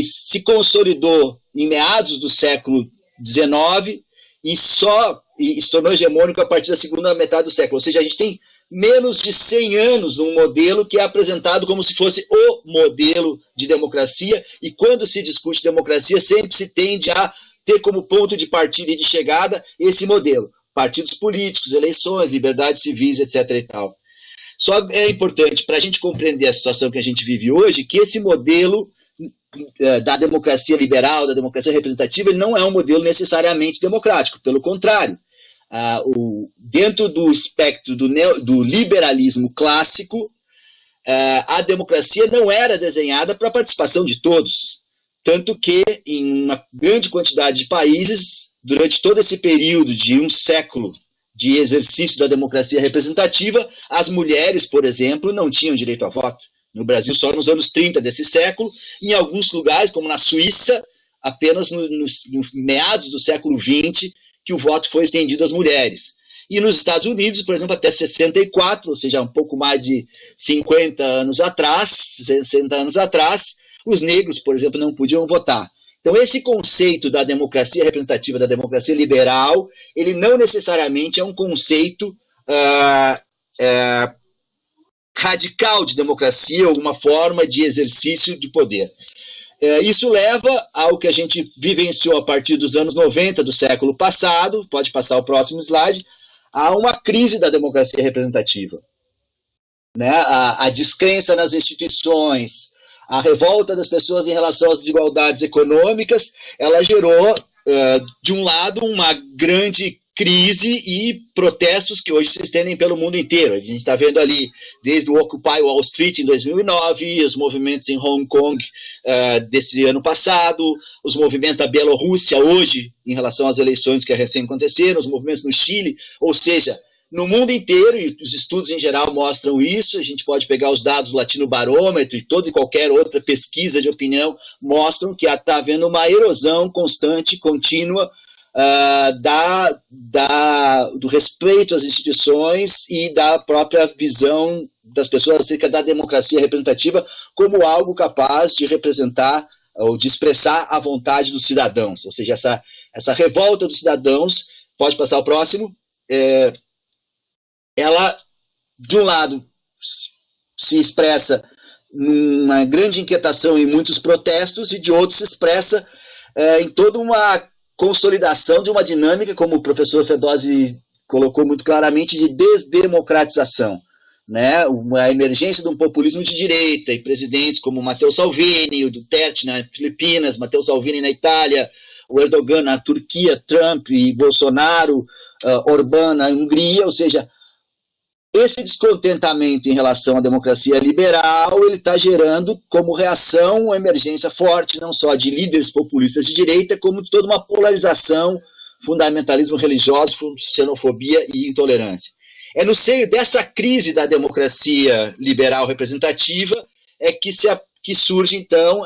se consolidou em meados do século XIX e se tornou hegemônico a partir da segunda metade do século. Ou seja, a gente tem menos de 100 anos num modelo que é apresentado como se fosse o modelo de democracia, e quando se discute democracia, sempre se tende a ter como ponto de partida e de chegada esse modelo. Partidos políticos, eleições, liberdades civis, etc. e tal. Só é importante, para a gente compreender a situação que a gente vive hoje, que esse modelo da democracia liberal, da democracia representativa, ele não é um modelo necessariamente democrático, pelo contrário. Dentro do espectro do liberalismo clássico, a democracia não era desenhada para a participação de todos. Tanto que, em uma grande quantidade de países, durante todo esse período de um século de exercício da democracia representativa, as mulheres, por exemplo, não tinham direito a voto. No Brasil, só nos anos 30 desse século. Em alguns lugares, como na Suíça, apenas no meados do século XX, que o voto foi estendido às mulheres. E nos Estados Unidos, por exemplo, até 64, ou seja, um pouco mais de 50 anos atrás, 60 anos atrás, os negros, por exemplo, não podiam votar. Então, esse conceito da democracia representativa, da democracia liberal, ele não necessariamente é um conceito radical de democracia, ou uma forma de exercício de poder. Isso leva ao que a gente vivenciou a partir dos anos 90 do século passado, pode passar o próximo slide, a uma crise da democracia representativa. Né? A descrença nas instituições, a revolta das pessoas em relação às desigualdades econômicas, ela gerou, de um lado, uma grande crise e protestos que hoje se estendem pelo mundo inteiro. A gente está vendo ali, desde o Occupy Wall Street em 2009, os movimentos em Hong Kong desse ano passado, os movimentos da Bielorrússia hoje, em relação às eleições que recém aconteceram, os movimentos no Chile, ou seja, no mundo inteiro, e os estudos em geral mostram isso, a gente pode pegar os dados do Latino Barômetro e toda e qualquer outra pesquisa de opinião, mostram que está havendo uma erosão constante, contínua, do respeito às instituições e da própria visão das pessoas acerca da democracia representativa como algo capaz de representar ou de expressar a vontade dos cidadãos. Ou seja, essa revolta dos cidadãos, pode passar o próximo, ela, de um lado, se expressa numa grande inquietação em muitos protestos, e de outro se expressa em toda uma consolidação de uma dinâmica, como o professor Fedose colocou muito claramente, de desdemocratização. né, a emergência de um populismo de direita, e presidentes como Matteo Salvini, o Duterte nas Filipinas, Matteo Salvini na Itália, o Erdogan na Turquia, Trump e Bolsonaro, Orbán na Hungria, ou seja, esse descontentamento em relação à democracia liberal, ele está gerando como reação uma emergência forte, não só de líderes populistas de direita, como de toda uma polarização, fundamentalismo religioso, xenofobia e intolerância. É no seio dessa crise da democracia liberal representativa que surge, então,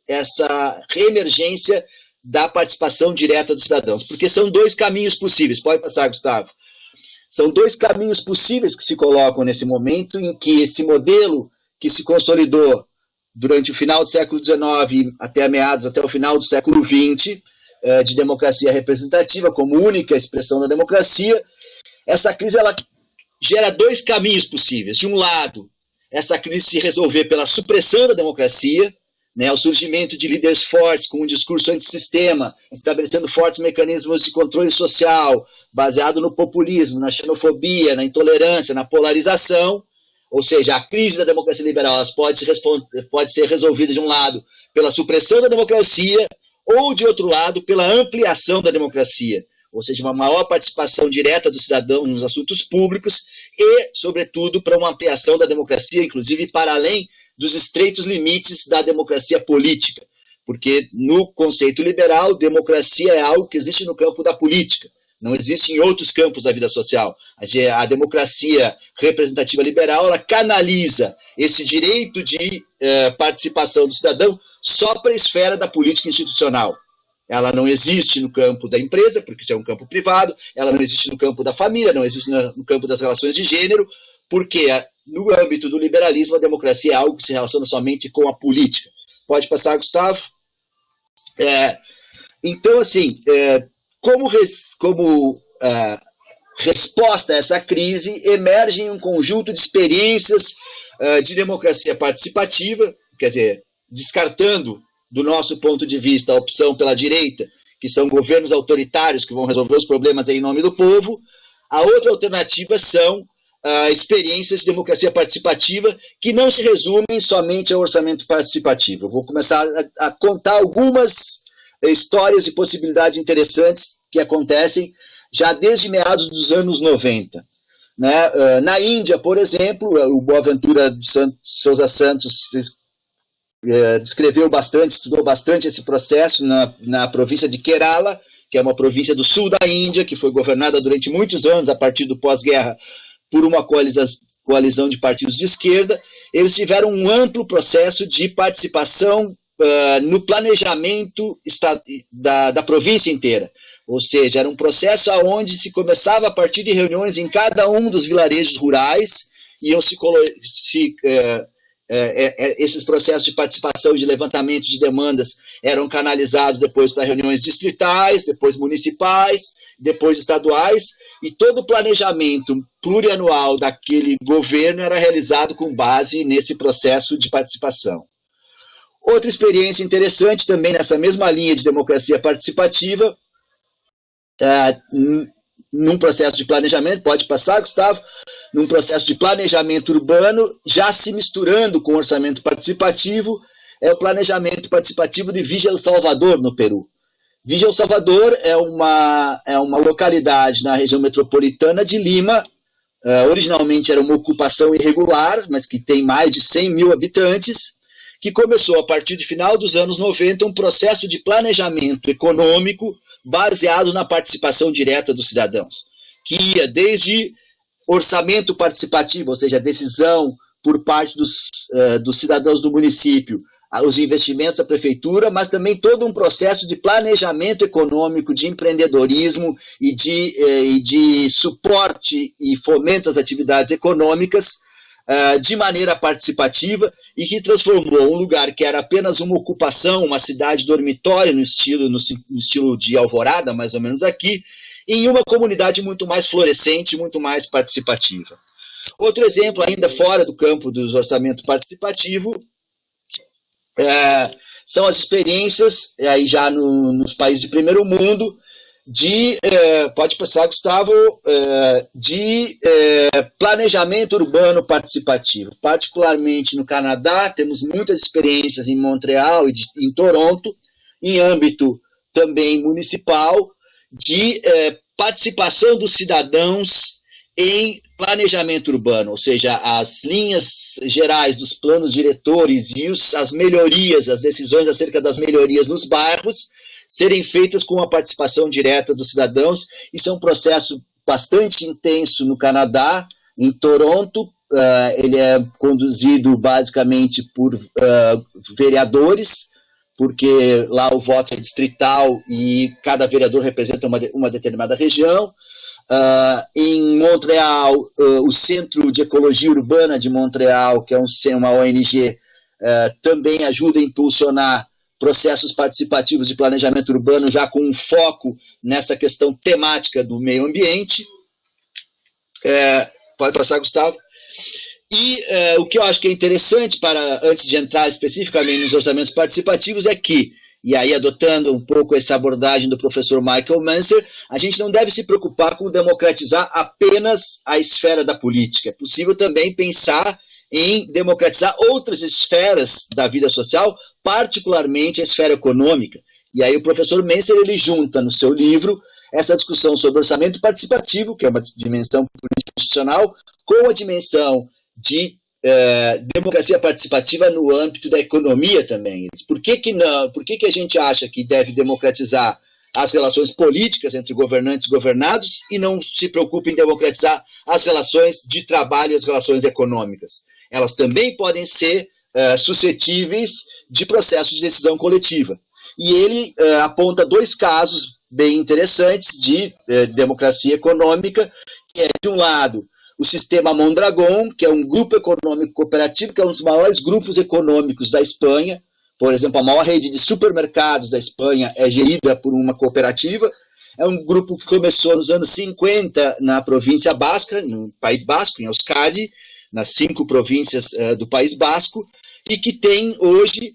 essa reemergência da participação direta dos cidadãos. Porque são dois caminhos possíveis. Pode passar, Gustavo. São dois caminhos possíveis que se colocam nesse momento em que esse modelo que se consolidou durante o final do século XIX até o final do século XX, de democracia representativa como única expressão da democracia, essa crise ela gera dois caminhos possíveis. De um lado, essa crise se resolver pela supressão da democracia, né, o surgimento de líderes fortes com um discurso antissistema, estabelecendo fortes mecanismos de controle social, baseado no populismo, na xenofobia, na intolerância, na polarização, ou seja, a crise da democracia liberal pode ser resolvida de um lado pela supressão da democracia, ou de outro lado pela ampliação da democracia, ou seja, uma maior participação direta do cidadão nos assuntos públicos e, sobretudo, para uma ampliação da democracia, inclusive para além dos estreitos limites da democracia política, porque no conceito liberal, democracia é algo que existe no campo da política, não existe em outros campos da vida social. A democracia representativa liberal, ela canaliza esse direito de participação do cidadão só para a esfera da política institucional. Ela não existe no campo da empresa, porque isso é um campo privado, ela não existe no campo da família, não existe no campo das relações de gênero, porque no âmbito do liberalismo a democracia é algo que se relaciona somente com a política. Pode passar, Gustavo? Então, assim, como resposta a essa crise, emergem um conjunto de experiências de democracia participativa, quer dizer, descartando do nosso ponto de vista a opção pela direita, que são governos autoritários que vão resolver os problemas em nome do povo. A outra alternativa são experiências de democracia participativa que não se resumem somente ao orçamento participativo. Eu vou começar a contar algumas histórias e possibilidades interessantes que acontecem já desde meados dos anos 90. Né? Na Índia, por exemplo, o Boaventura de Sousa Santos descreveu bastante, estudou bastante esse processo na província de Kerala, que é uma província do sul da Índia, que foi governada durante muitos anos, a partir do pós-guerra, por uma coalizão de partidos de esquerda. Eles tiveram um amplo processo de participação no planejamento da província inteira. Ou seja, era um processo onde se começava a partir de reuniões em cada um dos vilarejos rurais, esses processos de participação e de levantamento de demandas eram canalizados depois para reuniões distritais, depois municipais, depois estaduais, e todo o planejamento plurianual daquele governo era realizado com base nesse processo de participação. Outra experiência interessante também nessa mesma linha de democracia participativa, num processo de planejamento, pode passar, Gustavo, num processo de planejamento urbano, já se misturando com o orçamento participativo, é o planejamento participativo de Villa El Salvador, no Peru. Villa El Salvador é uma localidade na região metropolitana de Lima, originalmente era uma ocupação irregular, mas que tem mais de 100 mil habitantes, que começou a partir do final dos anos 90 um processo de planejamento econômico baseado na participação direta dos cidadãos, que ia desde orçamento participativo, ou seja, decisão por parte dos cidadãos do município, os investimentos da prefeitura, mas também todo um processo de planejamento econômico, de empreendedorismo e de suporte e fomento às atividades econômicas de maneira participativa, e que transformou um lugar que era apenas uma ocupação, uma cidade dormitório no estilo de Alvorada, mais ou menos aqui, em uma comunidade muito mais florescente, muito mais participativa. Outro exemplo, ainda fora do campo do orçamento participativo, são as experiências, aí já nos países de primeiro mundo, pode passar, Gustavo, de planejamento urbano participativo. Particularmente no Canadá, temos muitas experiências em Montreal e em Toronto, em âmbito também municipal, de participação dos cidadãos em planejamento urbano, ou seja, as linhas gerais dos planos diretores e as melhorias, as decisões acerca das melhorias nos bairros, serem feitas com a participação direta dos cidadãos. Isso é um processo bastante intenso no Canadá. Em Toronto, ele é conduzido basicamente por vereadores, porque lá o voto é distrital e cada vereador representa uma determinada região. Em Montreal, o Centro de Ecologia Urbana de Montreal, que é uma ONG, também ajuda a impulsionar processos participativos de planejamento urbano, já com um foco nessa questão temática do meio ambiente. Pode passar, Gustavo. E o que eu acho que é interessante, antes de entrar especificamente nos orçamentos participativos, é que, e aí adotando um pouco essa abordagem do professor Michael Manser, a gente não deve se preocupar com democratizar apenas a esfera da política. É possível também pensar em democratizar outras esferas da vida social, particularmente a esfera econômica. E aí o professor Manser, ele junta no seu livro essa discussão sobre orçamento participativo, que é uma dimensão política institucional, com a dimensão de democracia participativa no âmbito da economia também. Por que não? Por que a gente acha que deve democratizar as relações políticas entre governantes e governados e não se preocupa em democratizar as relações de trabalho e as relações econômicas? Elas também podem ser suscetíveis de processos de decisão coletiva. E ele aponta dois casos bem interessantes de democracia econômica, que é, de um lado, o sistema Mondragón, que é um grupo econômico cooperativo, que é um dos maiores grupos econômicos da Espanha. Por exemplo, a maior rede de supermercados da Espanha é gerida por uma cooperativa. É um grupo que começou nos anos 50 na província basca, no País Basco, em Euskadi, nas 5 províncias do País Basco, e que tem hoje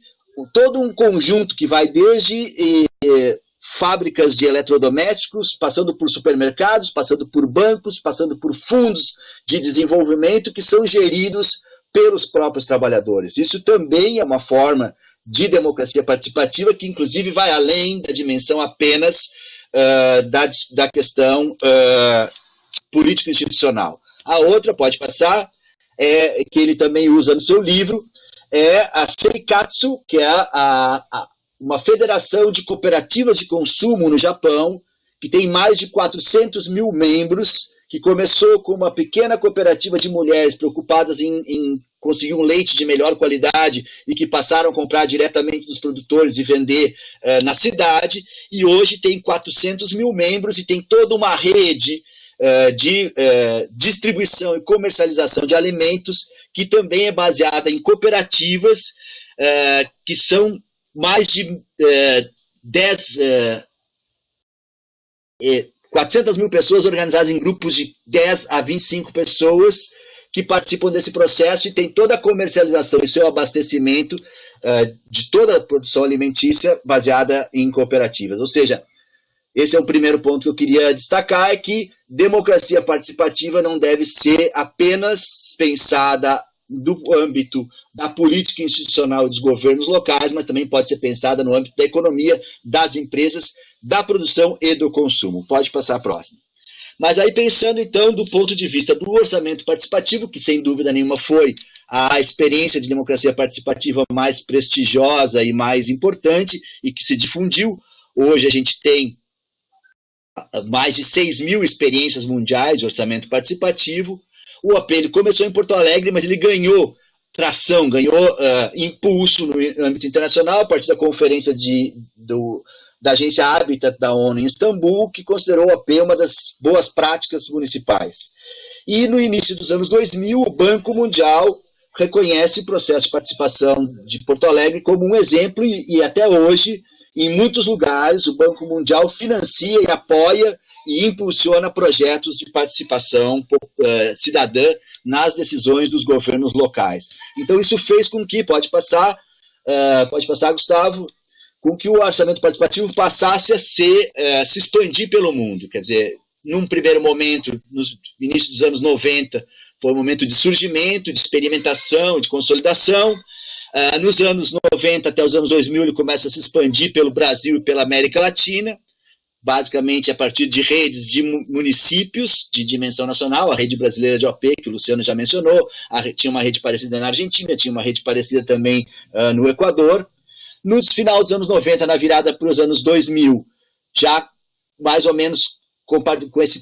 todo um conjunto que vai desde fábricas de eletrodomésticos, passando por supermercados, passando por bancos, passando por fundos de desenvolvimento que são geridos pelos próprios trabalhadores. Isso também é uma forma de democracia participativa que, inclusive, vai além da dimensão apenas da questão político-institucional. A outra, pode passar, que ele também usa no seu livro, é a Seikatsu, que é uma federação de cooperativas de consumo no Japão, que tem mais de 400 mil membros, que começou com uma pequena cooperativa de mulheres preocupadas em conseguir um leite de melhor qualidade e que passaram a comprar diretamente dos produtores e vender na cidade, e hoje tem 400 mil membros e tem toda uma rede de distribuição e comercialização de alimentos que também é baseada em cooperativas que são mais de 400 mil pessoas organizadas em grupos de 10 a 25 pessoas que participam desse processo e tem toda a comercialização e seu abastecimento de toda a produção alimentícia baseada em cooperativas. Ou seja, esse é o primeiro ponto que eu queria destacar, é que democracia participativa não deve ser apenas pensada do âmbito da política institucional dos governos locais, mas também pode ser pensada no âmbito da economia, das empresas, da produção e do consumo. Pode passar a próxima. Mas aí pensando então do ponto de vista do orçamento participativo, que sem dúvida nenhuma foi a experiência de democracia participativa mais prestigiosa e mais importante e que se difundiu, hoje a gente tem mais de 6 mil experiências mundiais de orçamento participativo. O apelo começou em Porto Alegre, mas ele ganhou tração, ganhou impulso no âmbito internacional, a partir da conferência da agência Habitat da ONU em Istambul, que considerou o AP uma das boas práticas municipais. E no início dos anos 2000, o Banco Mundial reconhece o processo de participação de Porto Alegre como um exemplo, e até hoje, em muitos lugares, o Banco Mundial financia e apoia e impulsiona projetos de participação cidadã nas decisões dos governos locais. Então, isso fez com que, pode passar, Gustavo, com que o orçamento participativo passasse a se expandir pelo mundo. Quer dizer, num primeiro momento, no início dos anos 90, foi um momento de surgimento, de experimentação, de consolidação. Nos anos 90 até os anos 2000, ele começa a se expandir pelo Brasil e pela América Latina, basicamente a partir de redes de municípios de dimensão nacional, a rede brasileira de OP, que o Luciano já mencionou, tinha uma rede parecida na Argentina, tinha uma rede parecida também no Equador. No final dos anos 90, na virada para os anos 2000, já mais ou menos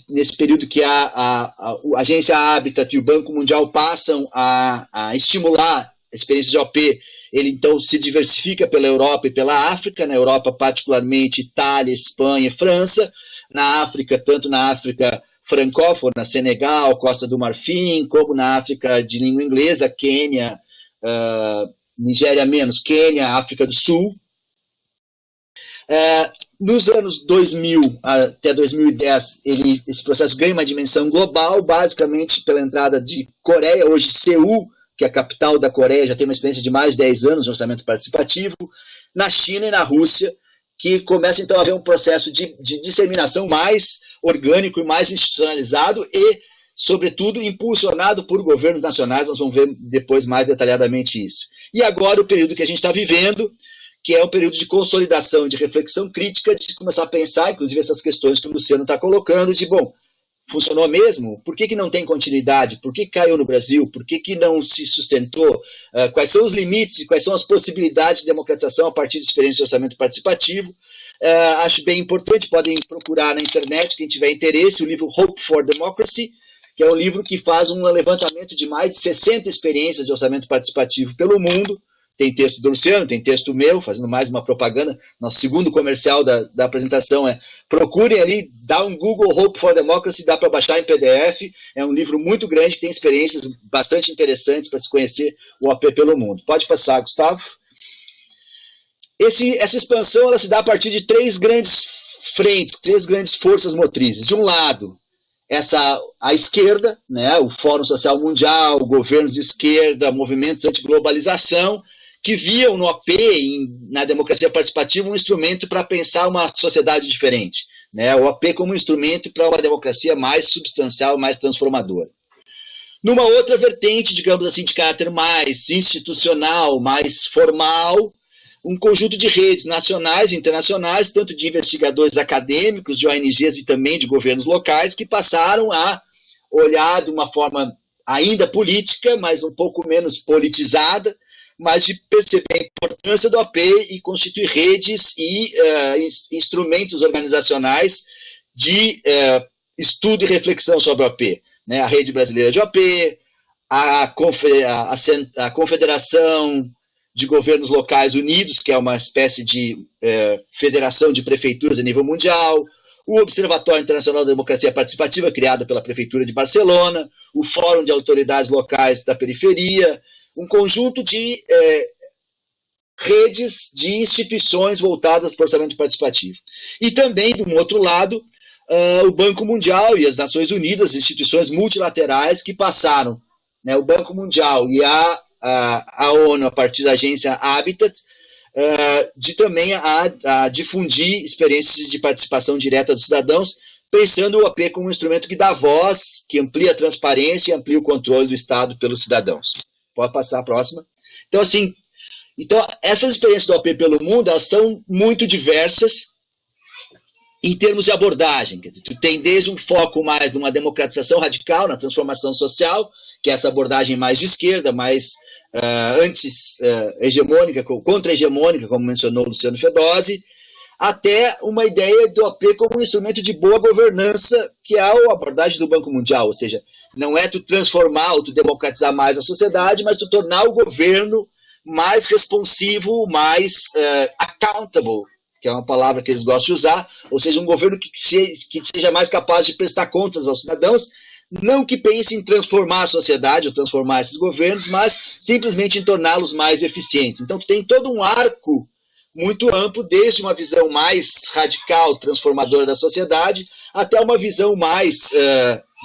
nesse período que a Agência Habitat e o Banco Mundial passam a estimular a experiência de OP, ele então se diversifica pela Europa e pela África, na Europa particularmente Itália, Espanha e França, na África, tanto na África francófona, Senegal, Costa do Marfim, como na África de língua inglesa, Quênia, Nigéria menos, Quênia, África do Sul. Nos anos 2000 até 2010, esse processo ganha uma dimensão global, basicamente pela entrada de Coreia, hoje Seul, que é a capital da Coreia, já tem uma experiência de mais de 10 anos de orçamento participativo, na China e na Rússia, que começa então a haver um processo de disseminação mais orgânico e mais institucionalizado e, sobretudo, impulsionado por governos nacionais. Nós vamos ver depois mais detalhadamente isso. E agora o período que a gente está vivendo, que é um período de consolidação e de reflexão crítica, de começar a pensar, inclusive essas questões que o Luciano está colocando, de, bom, funcionou mesmo? Por que não tem continuidade? Por que caiu no Brasil? Por que não se sustentou? Quais são os limites e quais são as possibilidades de democratização a partir de experiência de orçamento participativo? Acho bem importante, podem procurar na internet, quem tiver interesse, o livro Hope for Democracy, que é um livro que faz um levantamento de mais de 60 experiências de orçamento participativo pelo mundo. Tem texto do Luciano, tem texto meu, fazendo mais uma propaganda. Nosso segundo comercial da apresentação procurem ali, dá um Google Hope for Democracy, dá para baixar em PDF. É um livro muito grande, que tem experiências bastante interessantes para se conhecer o OP pelo mundo. Pode passar, Gustavo. Essa expansão ela se dá a partir de três grandes frentes, três grandes forças motrizes. De um lado, a esquerda, né, o Fórum Social Mundial, governos de esquerda, movimentos anti-globalização, que viam no OP, na democracia participativa, um instrumento para pensar uma sociedade diferente. Né? O OP como um instrumento para uma democracia mais substancial, mais transformadora. Numa outra vertente, digamos assim, de caráter mais institucional, mais formal, um conjunto de redes nacionais e internacionais, tanto de investigadores acadêmicos, de ONGs e também de governos locais, que passaram a olhar de uma forma ainda política, mas um pouco menos politizada, mas de perceber a importância do OP e constituir redes e instrumentos organizacionais de estudo e reflexão sobre o OP. Né? A Rede Brasileira de OP, a Confederação de Governos Locais Unidos, que é uma espécie de federação de prefeituras a nível mundial, o Observatório Internacional da Democracia Participativa, criado pela Prefeitura de Barcelona, o Fórum de Autoridades Locais da Periferia, um conjunto de redes de instituições voltadas para o orçamento participativo. E também, de um outro lado, o Banco Mundial e as Nações Unidas, instituições multilaterais que passaram, né, o Banco Mundial e a ONU, a partir da agência Habitat, de também a difundir experiências de participação direta dos cidadãos, pensando o OP como um instrumento que dá voz, que amplia a transparência e amplia o controle do Estado pelos cidadãos. Pode passar a próxima. Então, assim, essas experiências do OP pelo mundo, elas são muito diversas em termos de abordagem. Quer dizer, tu tem desde um foco mais numa democratização radical, na transformação social, que é essa abordagem mais de esquerda, mais anti-hegemônica, contra-hegemônica, como mencionou o Luciano Fedozzi, até uma ideia do OP como um instrumento de boa governança, que é a abordagem do Banco Mundial, ou seja, não é tu transformar ou tu democratizar mais a sociedade, mas tu tornar o governo mais responsivo, mais accountable, que é uma palavra que eles gostam de usar, ou seja, um governo que seja mais capaz de prestar contas aos cidadãos, não que pense em transformar a sociedade ou transformar esses governos, mas simplesmente em torná-los mais eficientes. Então, tu tem todo um arco muito amplo, desde uma visão mais radical, transformadora da sociedade, até uma visão mais,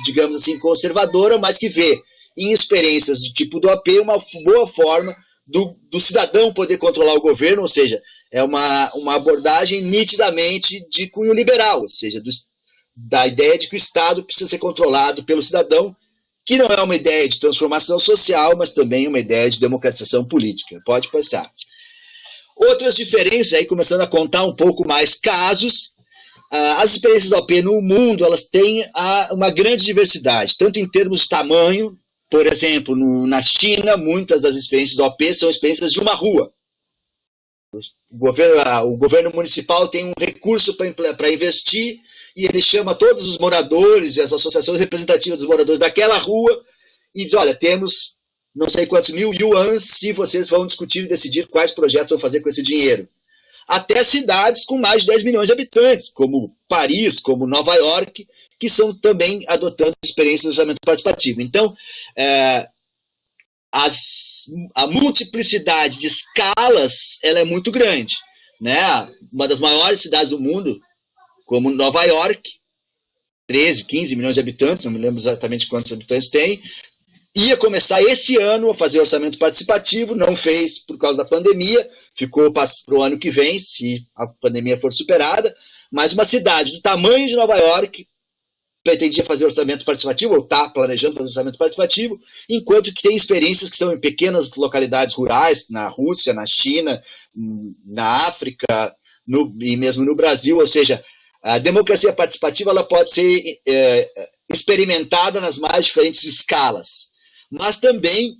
digamos assim, conservadora, mas que vê em experiências de tipo do OP uma boa forma do cidadão poder controlar o governo, ou seja, é uma abordagem nitidamente de cunho liberal, ou seja, da ideia de que o Estado precisa ser controlado pelo cidadão, que não é uma ideia de transformação social, mas também uma ideia de democratização política. Pode passar. Outras diferenças, aí começando a contar um pouco mais casos, as experiências da OP no mundo, elas têm uma grande diversidade, tanto em termos de tamanho, por exemplo, na China, muitas das experiências da OP são experiências de uma rua. O governo municipal tem um recurso para investir e ele chama todos os moradores e as associações representativas dos moradores daquela rua e diz, olha, temos não sei quantos mil yuans se vocês vão discutir e decidir quais projetos vão fazer com esse dinheiro. Até cidades com mais de 10 milhões de habitantes, como Paris, como Nova York, que estão também adotando experiências de orçamento participativo. Então, a multiplicidade de escalas ela é muito grande, né? Uma das maiores cidades do mundo, como Nova York, 13, 15 milhões de habitantes, não me lembro exatamente quantos habitantes tem, ia começar esse ano a fazer orçamento participativo, não fez por causa da pandemia, ficou para o ano que vem, se a pandemia for superada, mas uma cidade do tamanho de Nova York pretendia fazer orçamento participativo, ou está planejando fazer orçamento participativo, enquanto que tem experiências que são em pequenas localidades rurais, na Rússia, na China, na África, e mesmo no Brasil, ou seja, a democracia participativa ela pode ser experimentada nas mais diferentes escalas, mas também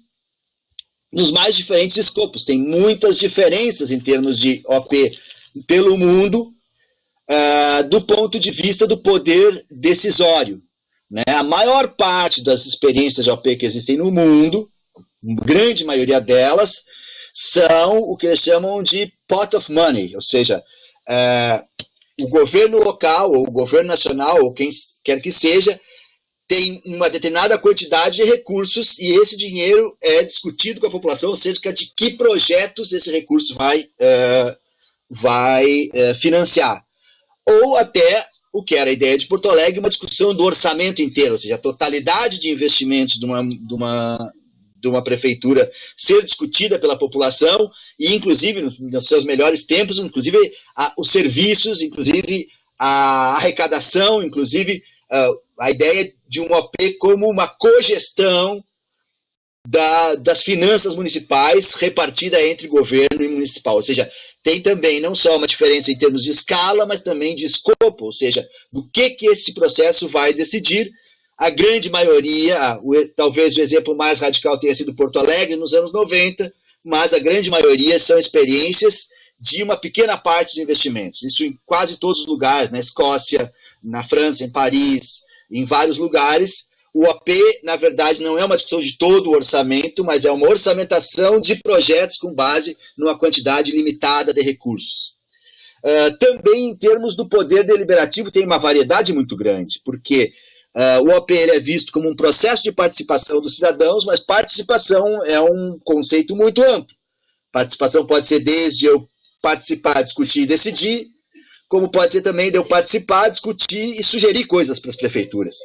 nos mais diferentes escopos. Tem muitas diferenças em termos de OP pelo mundo, do ponto de vista do poder decisório, né? A maior parte das experiências de OP que existem no mundo, grande maioria delas, são o que eles chamam de pot of money, ou seja, o governo local, ou o governo nacional, ou quem quer que seja, tem uma determinada quantidade de recursos e esse dinheiro é discutido com a população, ou seja, de que projetos esse recurso vai financiar. Ou até, o que era a ideia de Porto Alegre, uma discussão do orçamento inteiro, ou seja, a totalidade de investimentos de uma prefeitura ser discutida pela população e, inclusive, nos seus melhores tempos, inclusive os serviços, inclusive a arrecadação, inclusive a ideia de um OP como uma cogestão das finanças municipais repartida entre governo e municipal, ou seja, tem também não só uma diferença em termos de escala, mas também de escopo, ou seja, do que esse processo vai decidir. A grande maioria, talvez o exemplo mais radical tenha sido Porto Alegre nos anos 90, mas a grande maioria são experiências de uma pequena parte de investimentos. Isso em quase todos os lugares, na Escócia, na França, em Paris, em vários lugares. O OP, na verdade, não é uma discussão de todo o orçamento, mas é uma orçamentação de projetos com base numa quantidade limitada de recursos. Também, em termos do poder deliberativo, tem uma variedade muito grande, porque o OP é visto como um processo de participação dos cidadãos, mas participação é um conceito muito amplo. Participação pode ser desde eu participar, discutir e decidir, como pode ser também de eu participar, discutir e sugerir coisas para as prefeituras.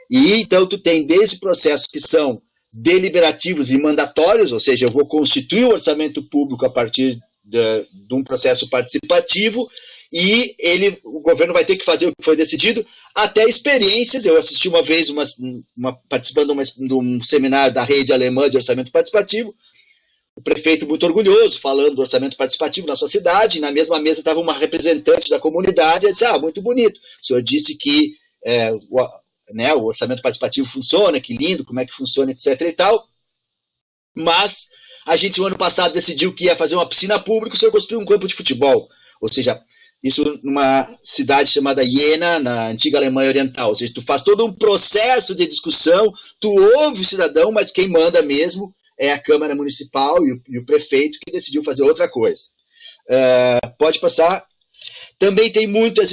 E então tu tem desde processos que são deliberativos e mandatórios, ou seja, eu vou constituir o orçamento público a partir de um processo participativo e o governo vai ter que fazer o que foi decidido, até experiências. Eu assisti uma vez, participando de um seminário da rede alemã de orçamento participativo, o prefeito muito orgulhoso, falando do orçamento participativo na sua cidade, e na mesma mesa estava uma representante da comunidade, e disse, muito bonito, o senhor disse que o orçamento participativo funciona, que lindo, como é que funciona, etc. e tal, mas a gente, no ano passado, decidiu que ia fazer uma piscina pública, o senhor construiu um campo de futebol, ou seja, isso numa cidade chamada Jena, na antiga Alemanha Oriental, ou seja, tu faz todo um processo de discussão, tu ouve o cidadão, mas quem manda mesmo é a Câmara Municipal e o prefeito que decidiu fazer outra coisa. Pode passar. Também tem muitas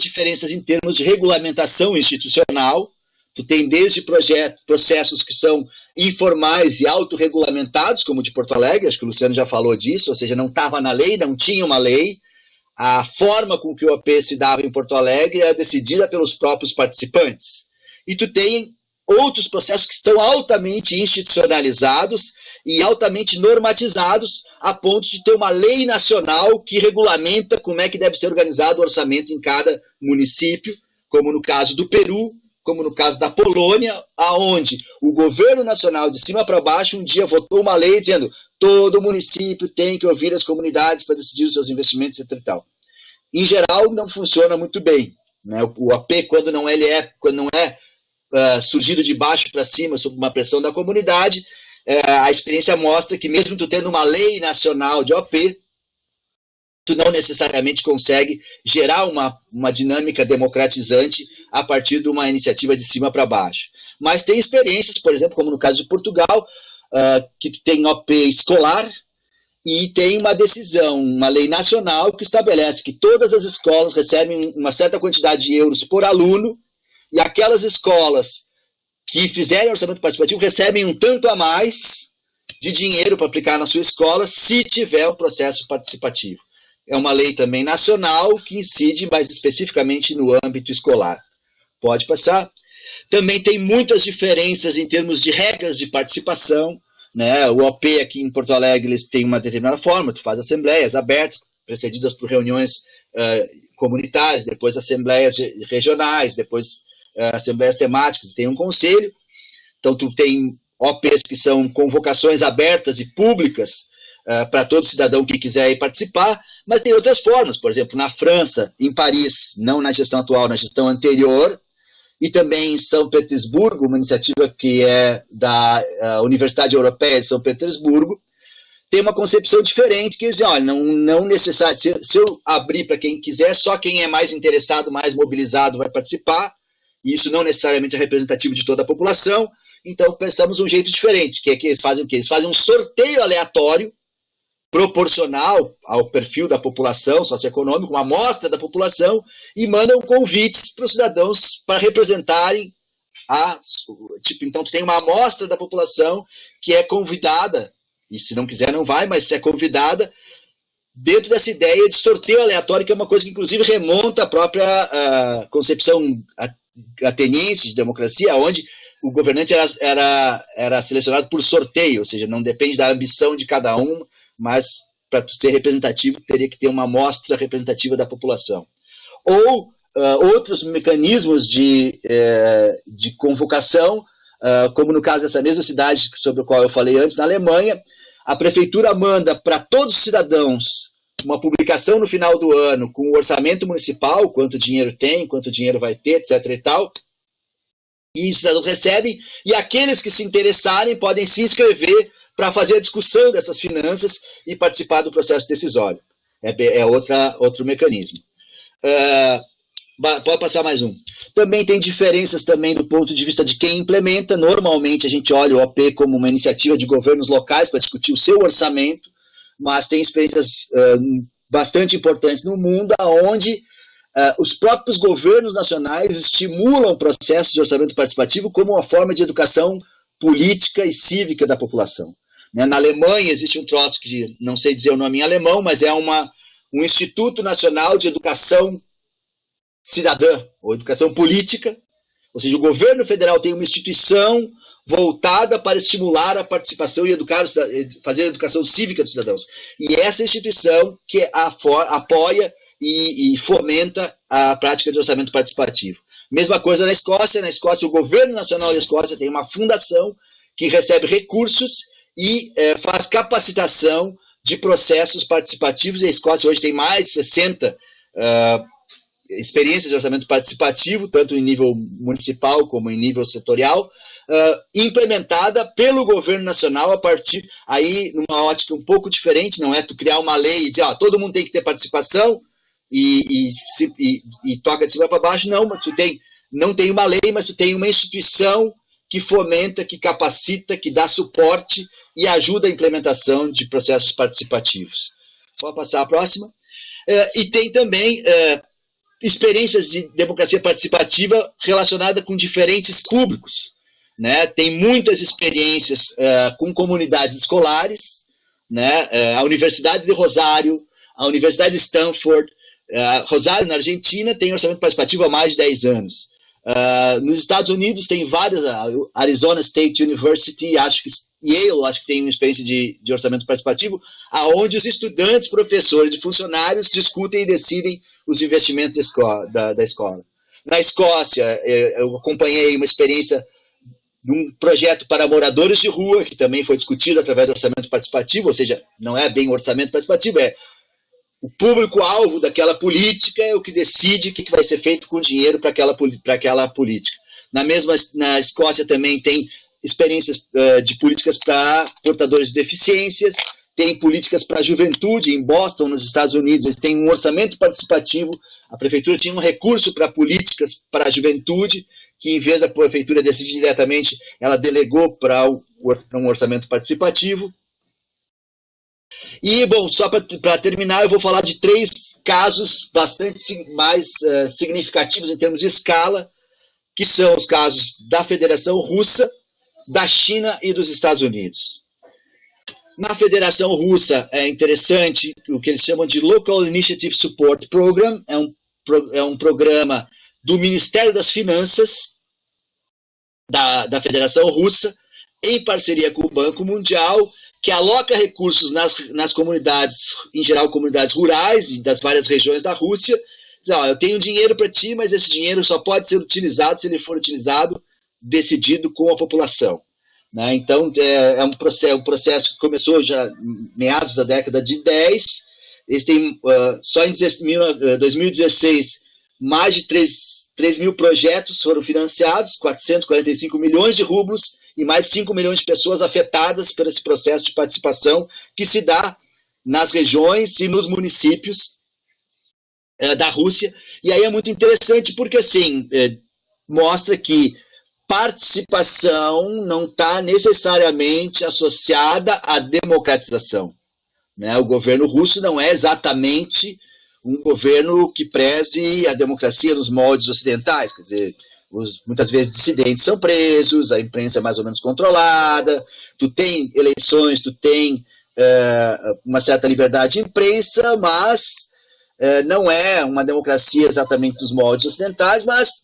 diferenças em termos de regulamentação institucional. Tu tem desde processos que são informais e autorregulamentados, como o de Porto Alegre, acho que o Luciano já falou disso, ou seja, não estava na lei, não tinha uma lei. A forma com que o OP se dava em Porto Alegre era decidida pelos próprios participantes. E tu tem outros processos que estão altamente institucionalizados e altamente normatizados, a ponto de ter uma lei nacional que regulamenta como é que deve ser organizado o orçamento em cada município, como no caso do Peru, como no caso da Polônia, aonde o governo nacional, de cima para baixo, um dia votou uma lei dizendo todo município tem que ouvir as comunidades para decidir os seus investimentos, etc. E tal. Em geral, não funciona muito bem, né? O OP, quando não é surgido de baixo para cima, sob uma pressão da comunidade, a experiência mostra que mesmo tu tendo uma lei nacional de OP, tu não necessariamente consegue gerar uma dinâmica democratizante a partir de uma iniciativa de cima para baixo. Mas tem experiências, por exemplo, como no caso de Portugal, que tem OP escolar e tem uma decisão, uma lei nacional que estabelece que todas as escolas recebem uma certa quantidade de euros por aluno e aquelas escolas que fizerem orçamento participativo recebem um tanto a mais de dinheiro para aplicar na sua escola se tiver um processo participativo. É uma lei também nacional que incide mais especificamente no âmbito escolar. Pode passar. Também tem muitas diferenças em termos de regras de participação, né? O OP aqui em Porto Alegre tem uma determinada forma, tu faz assembleias abertas, precedidas por reuniões comunitárias, depois assembleias regionais, depois assembleias temáticas, tem um conselho. Então tu tem OPs que são convocações abertas e públicas para todo cidadão que quiser ir participar, mas tem outras formas, por exemplo, na França, em Paris, não na gestão atual, na gestão anterior, e também em São Petersburgo, uma iniciativa que é da Universidade Europeia de São Petersburgo, tem uma concepção diferente, que diz, olha, não necessariamente, se eu abrir para quem quiser, só quem é mais interessado, mais mobilizado vai participar, e isso não necessariamente é representativo de toda a população, então pensamos um jeito diferente, que é que eles fazem o quê? Eles fazem um sorteio aleatório, proporcional ao perfil da população socioeconômica, uma amostra da população, e mandam convites para os cidadãos para representarem então tu tem uma amostra da população que é convidada, e se não quiser não vai, mas é convidada dentro dessa ideia de sorteio aleatório, que é uma coisa que inclusive remonta à própria concepção ateniense de democracia, onde o governante era selecionado por sorteio, ou seja, não depende da ambição de cada um, mas para ser representativo teria que ter uma amostra representativa da população. Ou outros mecanismos de convocação, como no caso dessa mesma cidade sobre a qual eu falei antes, na Alemanha, a prefeitura manda para todos os cidadãos uma publicação no final do ano com o orçamento municipal, quanto dinheiro tem, quanto dinheiro vai ter, etc. e tal, e os cidadãos recebem, e aqueles que se interessarem podem se inscrever para fazer a discussão dessas finanças e participar do processo decisório. É outro mecanismo. Pode passar mais um. Também tem diferenças também do ponto de vista de quem implementa. Normalmente a gente olha o OP como uma iniciativa de governos locais para discutir o seu orçamento, mas tem experiências bastante importantes no mundo, onde os próprios governos nacionais estimulam o processo de orçamento participativo como uma forma de educação política e cívica da população. Na Alemanha existe um troço que não sei dizer o nome em alemão, mas é um Instituto Nacional de Educação Cidadã, ou Educação Política, ou seja, o governo federal tem uma instituição voltada para estimular a participação e fazer a educação cívica dos cidadãos. E essa instituição que apoia e fomenta a prática de orçamento participativo. Mesma coisa na Escócia. Na Escócia, o governo nacional da Escócia tem uma fundação que recebe recursos e faz capacitação de processos participativos. E a Escócia hoje tem mais de 60 experiências de orçamento participativo, tanto em nível municipal como em nível setorial, implementada pelo governo nacional a partir, aí numa ótica um pouco diferente, não é tu criar uma lei e dizer, todo mundo tem que ter participação e toca de cima para baixo, não, mas não tem uma lei, mas tu tem uma instituição que fomenta, que capacita, que dá suporte e ajuda a implementação de processos participativos. Pode passar a próxima. E tem também experiências de democracia participativa relacionada com diferentes públicos, né? Tem muitas experiências com comunidades escolares, né? A Universidade de Rosário, a Universidade de Stanford, Rosário, na Argentina, tem orçamento participativo há mais de 10 anos. Nos Estados Unidos tem várias, Arizona State University, Yale, acho que tem uma experiência de orçamento participativo, aonde os estudantes, professores e funcionários discutem e decidem os investimentos da escola. Na Escócia, eu acompanhei uma experiência de um projeto para moradores de rua, que também foi discutido através do orçamento participativo, ou seja, não é bem orçamento participativo, é o público-alvo daquela política é o que decide o que vai ser feito com o dinheiro para aquela política. Na Escócia também tem experiências de políticas para portadores de deficiências, tem políticas para a juventude. Em Boston, nos Estados Unidos, eles têm um orçamento participativo. A prefeitura tinha um recurso para políticas para a juventude, que em vez da prefeitura decidir diretamente, ela delegou para um orçamento participativo. E, bom, só para terminar, eu vou falar de 3 casos bastante mais significativos em termos de escala, que são os casos da Federação Russa, da China e dos Estados Unidos. Na Federação Russa é interessante o que eles chamam de Local Initiative Support Program, é um programa do Ministério das Finanças da Federação Russa, em parceria com o Banco Mundial, que aloca recursos nas comunidades, em geral comunidades rurais das várias regiões da Rússia. Diz, eu tenho dinheiro para ti, mas esse dinheiro só pode ser utilizado se ele for utilizado decidido com a população. Né? Então, é um processo que começou já em meados da década de 10. Eles têm, só em 2016, mais de 3 mil projetos foram financiados, 445 milhões de rublos, e mais de 5 milhões de pessoas afetadas por esse processo de participação que se dá nas regiões e nos municípios da Rússia. E aí é muito interessante porque, assim, mostra que participação não está necessariamente associada à democratização. Né? O governo russo não é exatamente um governo que preze a democracia nos moldes ocidentais, quer dizer, muitas vezes dissidentes são presos, a imprensa é mais ou menos controlada, tu tem eleições, tu tem uma certa liberdade de imprensa, mas não é uma democracia exatamente dos moldes ocidentais, mas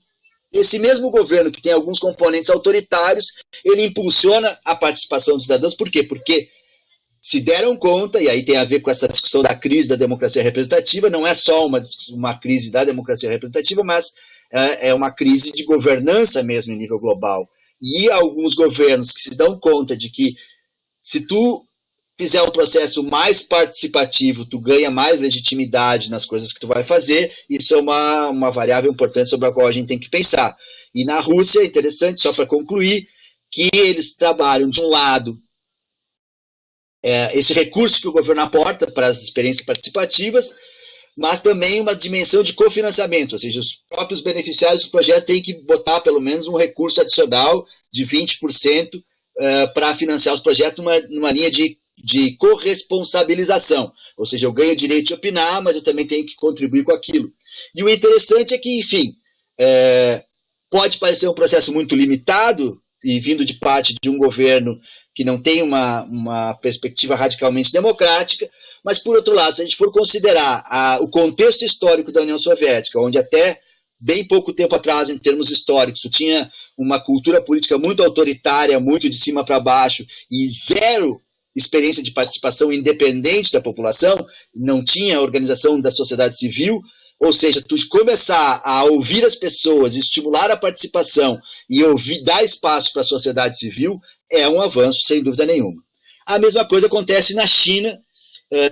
esse mesmo governo que tem alguns componentes autoritários, ele impulsiona a participação dos cidadãos. Por quê? Porque se deram conta, e aí tem a ver com essa discussão da crise da democracia representativa, não é só uma crise da democracia representativa, mas é uma crise de governança mesmo em nível global. E alguns governos que se dão conta de que se tu fizer um processo mais participativo, tu ganha mais legitimidade nas coisas que tu vai fazer, isso é uma variável importante sobre a qual a gente tem que pensar. E na Rússia, é interessante, só para concluir, que eles trabalham, de um lado, esse recurso que o governo aporta para as experiências participativas, mas também uma dimensão de cofinanciamento, ou seja, os próprios beneficiários dos projetos têm que botar pelo menos um recurso adicional de 20% para financiar os projetos numa linha de corresponsabilização, ou seja, eu ganho o direito de opinar, mas eu também tenho que contribuir com aquilo. E o interessante é que, enfim, pode parecer um processo muito limitado e vindo de parte de um governo que não tem uma perspectiva radicalmente democrática, mas, por outro lado, se a gente for considerar o contexto histórico da União Soviética, onde até bem pouco tempo atrás, em termos históricos, tu tinha uma cultura política muito autoritária, muito de cima para baixo, e zero experiência de participação independente da população, não tinha organização da sociedade civil, ou seja, tu começar a ouvir as pessoas, estimular a participação e dar espaço para a sociedade civil é um avanço, sem dúvida nenhuma. A mesma coisa acontece na China,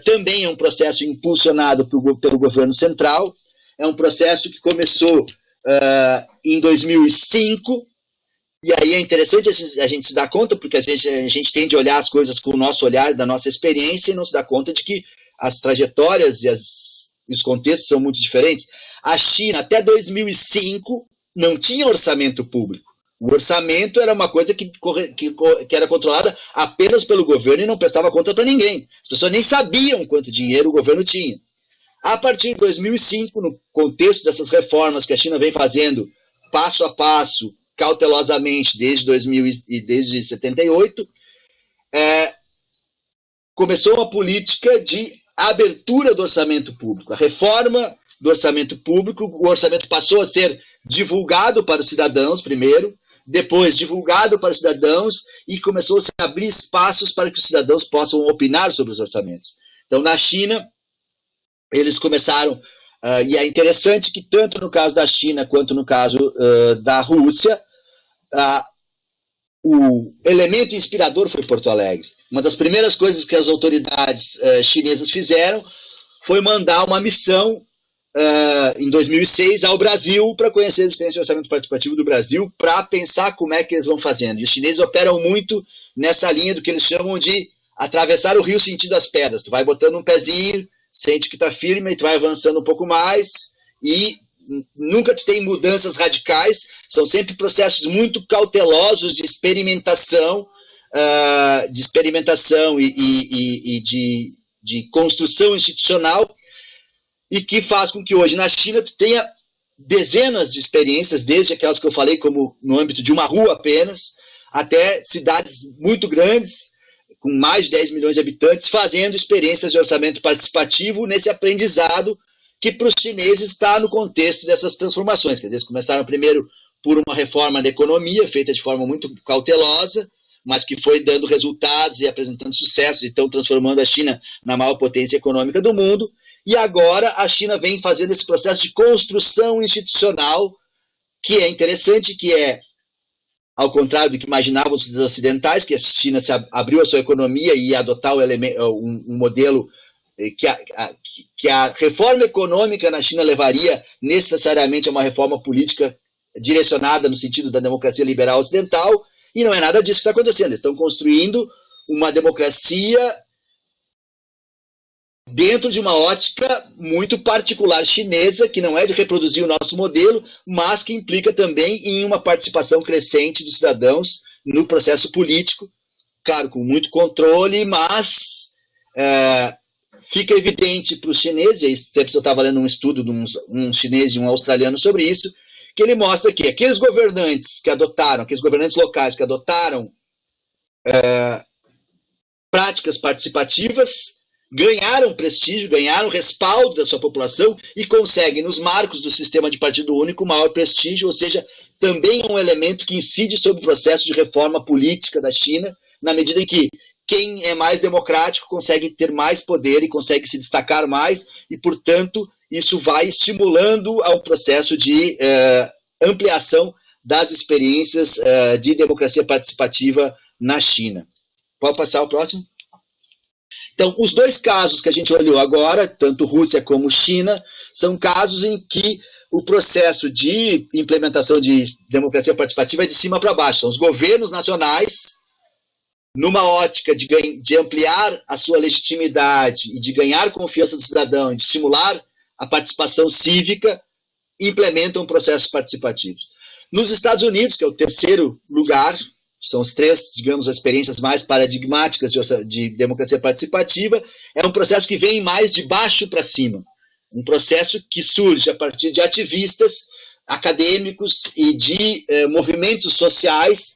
também é um processo impulsionado pelo governo central, é um processo que começou em 2005, e aí é interessante a gente se dar conta, porque a gente tende a olhar as coisas com o nosso olhar, da nossa experiência, e não se dá conta de que as trajetórias e os contextos são muito diferentes. A China, até 2005, não tinha orçamento público. O orçamento era uma coisa que era controlada apenas pelo governo e não prestava conta para ninguém. As pessoas nem sabiam quanto dinheiro o governo tinha. A partir de 2005, no contexto dessas reformas que a China vem fazendo passo a passo, cautelosamente, desde 78, começou uma política de abertura do orçamento público. A reforma do orçamento público, o orçamento passou a ser divulgado para os cidadãos primeiro, depois divulgado para os cidadãos e começou -se a abrir espaços para que os cidadãos possam opinar sobre os orçamentos. Então, na China, eles começaram, e é interessante que tanto no caso da China quanto no caso da Rússia, o elemento inspirador foi Porto Alegre. Uma das primeiras coisas que as autoridades chinesas fizeram foi mandar uma missão em 2006 ao Brasil para conhecer a experiência de orçamento participativo do Brasil, para pensar como é que eles vão fazendo. E os chineses operam muito nessa linha do que eles chamam de atravessar o rio sentindo as pedras. Tu vai botando um pezinho, sente que está firme, e tu vai avançando um pouco mais, e nunca tu tem mudanças radicais, são sempre processos muito cautelosos de experimentação e de construção institucional, e que faz com que hoje na China tu tenha dezenas de experiências, desde aquelas que eu falei, como no âmbito de uma rua apenas, até cidades muito grandes, com mais de 10 milhões de habitantes, fazendo experiências de orçamento participativo nesse aprendizado que para os chineses está no contexto dessas transformações. Quer dizer, eles começaram primeiro por uma reforma da economia, feita de forma muito cautelosa, mas que foi dando resultados e apresentando sucessos, e estão transformando a China na maior potência econômica do mundo. E agora a China vem fazendo esse processo de construção institucional, que é interessante, que é, ao contrário do que imaginavam os ocidentais, que a China abriu a sua economia e ia adotar um modelo que a reforma econômica na China levaria necessariamente a uma reforma política direcionada no sentido da democracia liberal ocidental, e não é nada disso que está acontecendo. Eles estão construindo uma democracia dentro de uma ótica muito particular chinesa, que não é de reproduzir o nosso modelo, mas que implica também em uma participação crescente dos cidadãos no processo político, claro, com muito controle, mas fica evidente para os chineses, e sempre eu estava lendo um estudo de um chinês e um australiano sobre isso, que ele mostra que aqueles governantes locais que adotaram práticas participativas, ganharam prestígio, ganharam respaldo da sua população e conseguem, nos marcos do sistema de partido único, maior prestígio, ou seja, também é um elemento que incide sobre o processo de reforma política da China, na medida em que quem é mais democrático consegue ter mais poder e consegue se destacar mais, e, portanto, isso vai estimulando ao processo de ampliação das experiências de democracia participativa na China. Pode passar o próximo? Então, os dois casos que a gente olhou agora, tanto Rússia como China, são casos em que o processo de implementação de democracia participativa é de cima para baixo. São os governos nacionais, numa ótica de ampliar a sua legitimidade e de ganhar confiança do cidadão, de estimular a participação cívica, implementam processos participativos. Nos Estados Unidos, que é o terceiro lugar, são os três, digamos, as experiências mais paradigmáticas de democracia participativa, é um processo que vem mais de baixo para cima. Um processo que surge a partir de ativistas, acadêmicos e de movimentos sociais,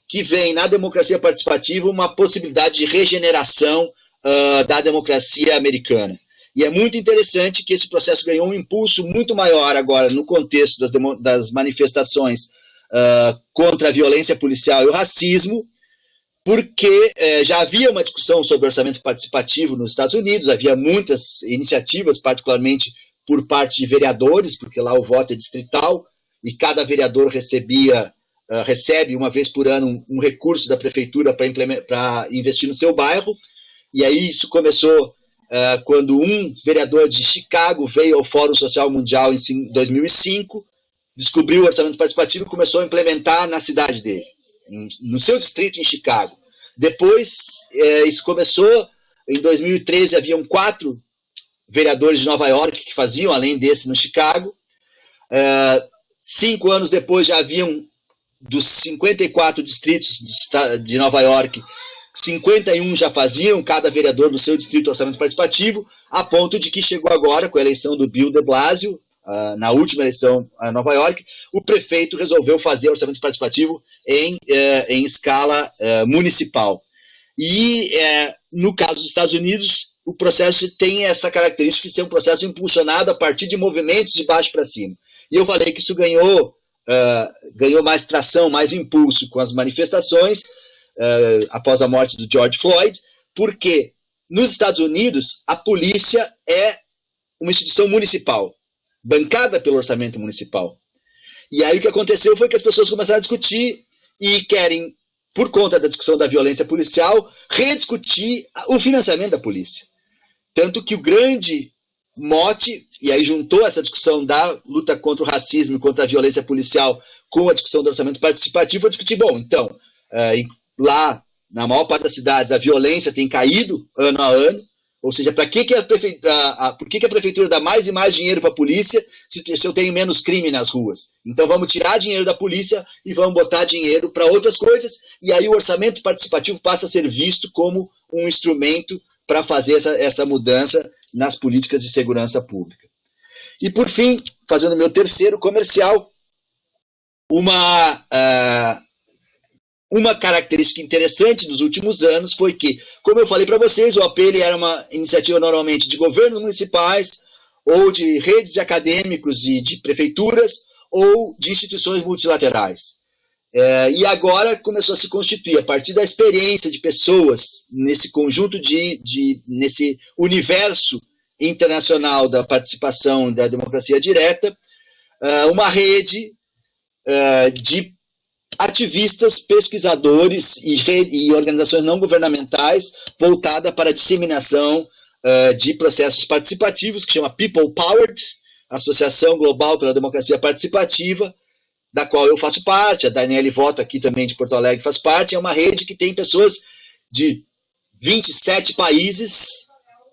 que vem na democracia participativa uma possibilidade de regeneração da democracia americana. E é muito interessante que esse processo ganhou um impulso muito maior agora no contexto das manifestações contra a violência policial e o racismo, porque já havia uma discussão sobre orçamento participativo nos Estados Unidos, havia muitas iniciativas, particularmente por parte de vereadores, porque lá o voto é distrital, e cada vereador recebe uma vez por ano um recurso da prefeitura para investir no seu bairro, e aí isso começou quando um vereador de Chicago veio ao Fórum Social Mundial em 2005, descobriu o orçamento participativo e começou a implementar na cidade dele, no seu distrito em Chicago. Depois, isso começou, em 2013 haviam 4 vereadores de Nova York que faziam, além desse no Chicago. 5 anos depois já haviam, dos 54 distritos de Nova York, 51 já faziam, cada vereador do seu distrito, orçamento participativo, a ponto de que chegou agora, com a eleição do Bill de Blasio, na última eleição em Nova York, o prefeito resolveu fazer orçamento participativo em escala municipal. E, no caso dos Estados Unidos, o processo tem essa característica de ser um processo impulsionado a partir de movimentos de baixo para cima. E eu falei que isso ganhou ganhou mais tração, mais impulso com as manifestações após a morte do George Floyd, porque nos Estados Unidos a polícia é uma instituição municipal, bancada pelo orçamento municipal. E aí o que aconteceu foi que as pessoas começaram a discutir e querem, por conta da discussão da violência policial, rediscutir o financiamento da polícia. Tanto que o grande mote, e aí juntou essa discussão da luta contra o racismo e contra a violência policial com a discussão do orçamento participativo, foi discutir, bom, então, lá na maior parte das cidades a violência tem caído ano a ano, ou seja, por que a prefeitura dá mais e mais dinheiro para a polícia se eu tenho menos crime nas ruas? Então vamos tirar dinheiro da polícia e vamos botar dinheiro para outras coisas, e aí o orçamento participativo passa a ser visto como um instrumento para fazer essa mudança nas políticas de segurança pública. E por fim, fazendo meu terceiro comercial, uma característica interessante dos últimos anos foi que, como eu falei para vocês, o OAPE era uma iniciativa normalmente de governos municipais, ou de redes de acadêmicos e de prefeituras, ou de instituições multilaterais. E agora começou a se constituir, a partir da experiência de pessoas nesse conjunto nesse universo internacional da participação da democracia direta, uma rede de ativistas, pesquisadores e organizações não governamentais voltada para a disseminação de processos participativos, que chama People Powered, Associação Global pela Democracia Participativa, da qual eu faço parte, a Daniele Voto aqui também de Porto Alegre faz parte. É uma rede que tem pessoas de 27 países,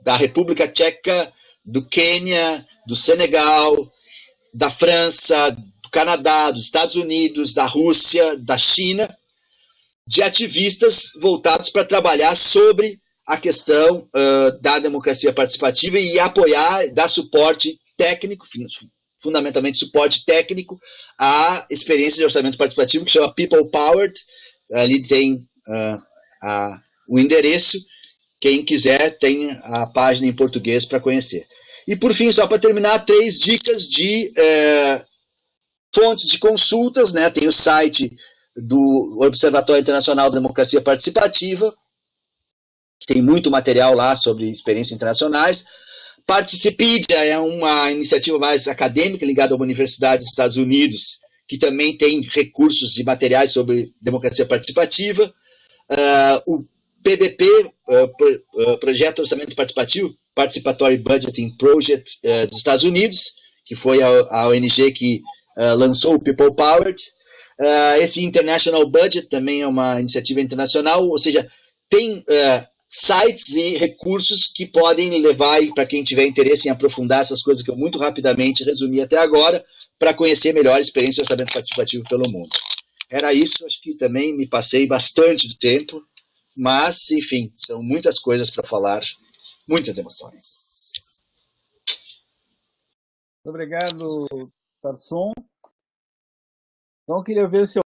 da República Tcheca, do Quênia, do Senegal, da França, do Canadá, dos Estados Unidos, da Rússia, da China, de ativistas voltados para trabalhar sobre a questão da democracia participativa e apoiar, dar suporte técnico, fundamentalmente suporte técnico, à experiência de orçamento participativo, que chama People Powered. Ali tem o endereço. Quem quiser tem a página em português para conhecer. E por fim, só para terminar, 3 dicas de fontes de consultas, né? Tem o site do Observatório Internacional da Democracia Participativa, que tem muito material lá sobre experiências internacionais. Participedia é uma iniciativa mais acadêmica ligada a uma universidade dos Estados Unidos, que também tem recursos e materiais sobre democracia participativa. O PBP, Projeto de Orçamento Participativo, Participatory Budgeting Project dos Estados Unidos, que foi a ONG que lançou o People Powered. Esse International Budget também é uma iniciativa internacional, ou seja, tem sites e recursos que podem levar, para quem tiver interesse em aprofundar essas coisas que eu muito rapidamente resumi até agora, para conhecer melhor a experiência de orçamento participativo pelo mundo. Era isso, acho que também me passei bastante do tempo, mas, enfim, são muitas coisas para falar, muitas emoções. Obrigado, Tarson. Então, eu queria ver se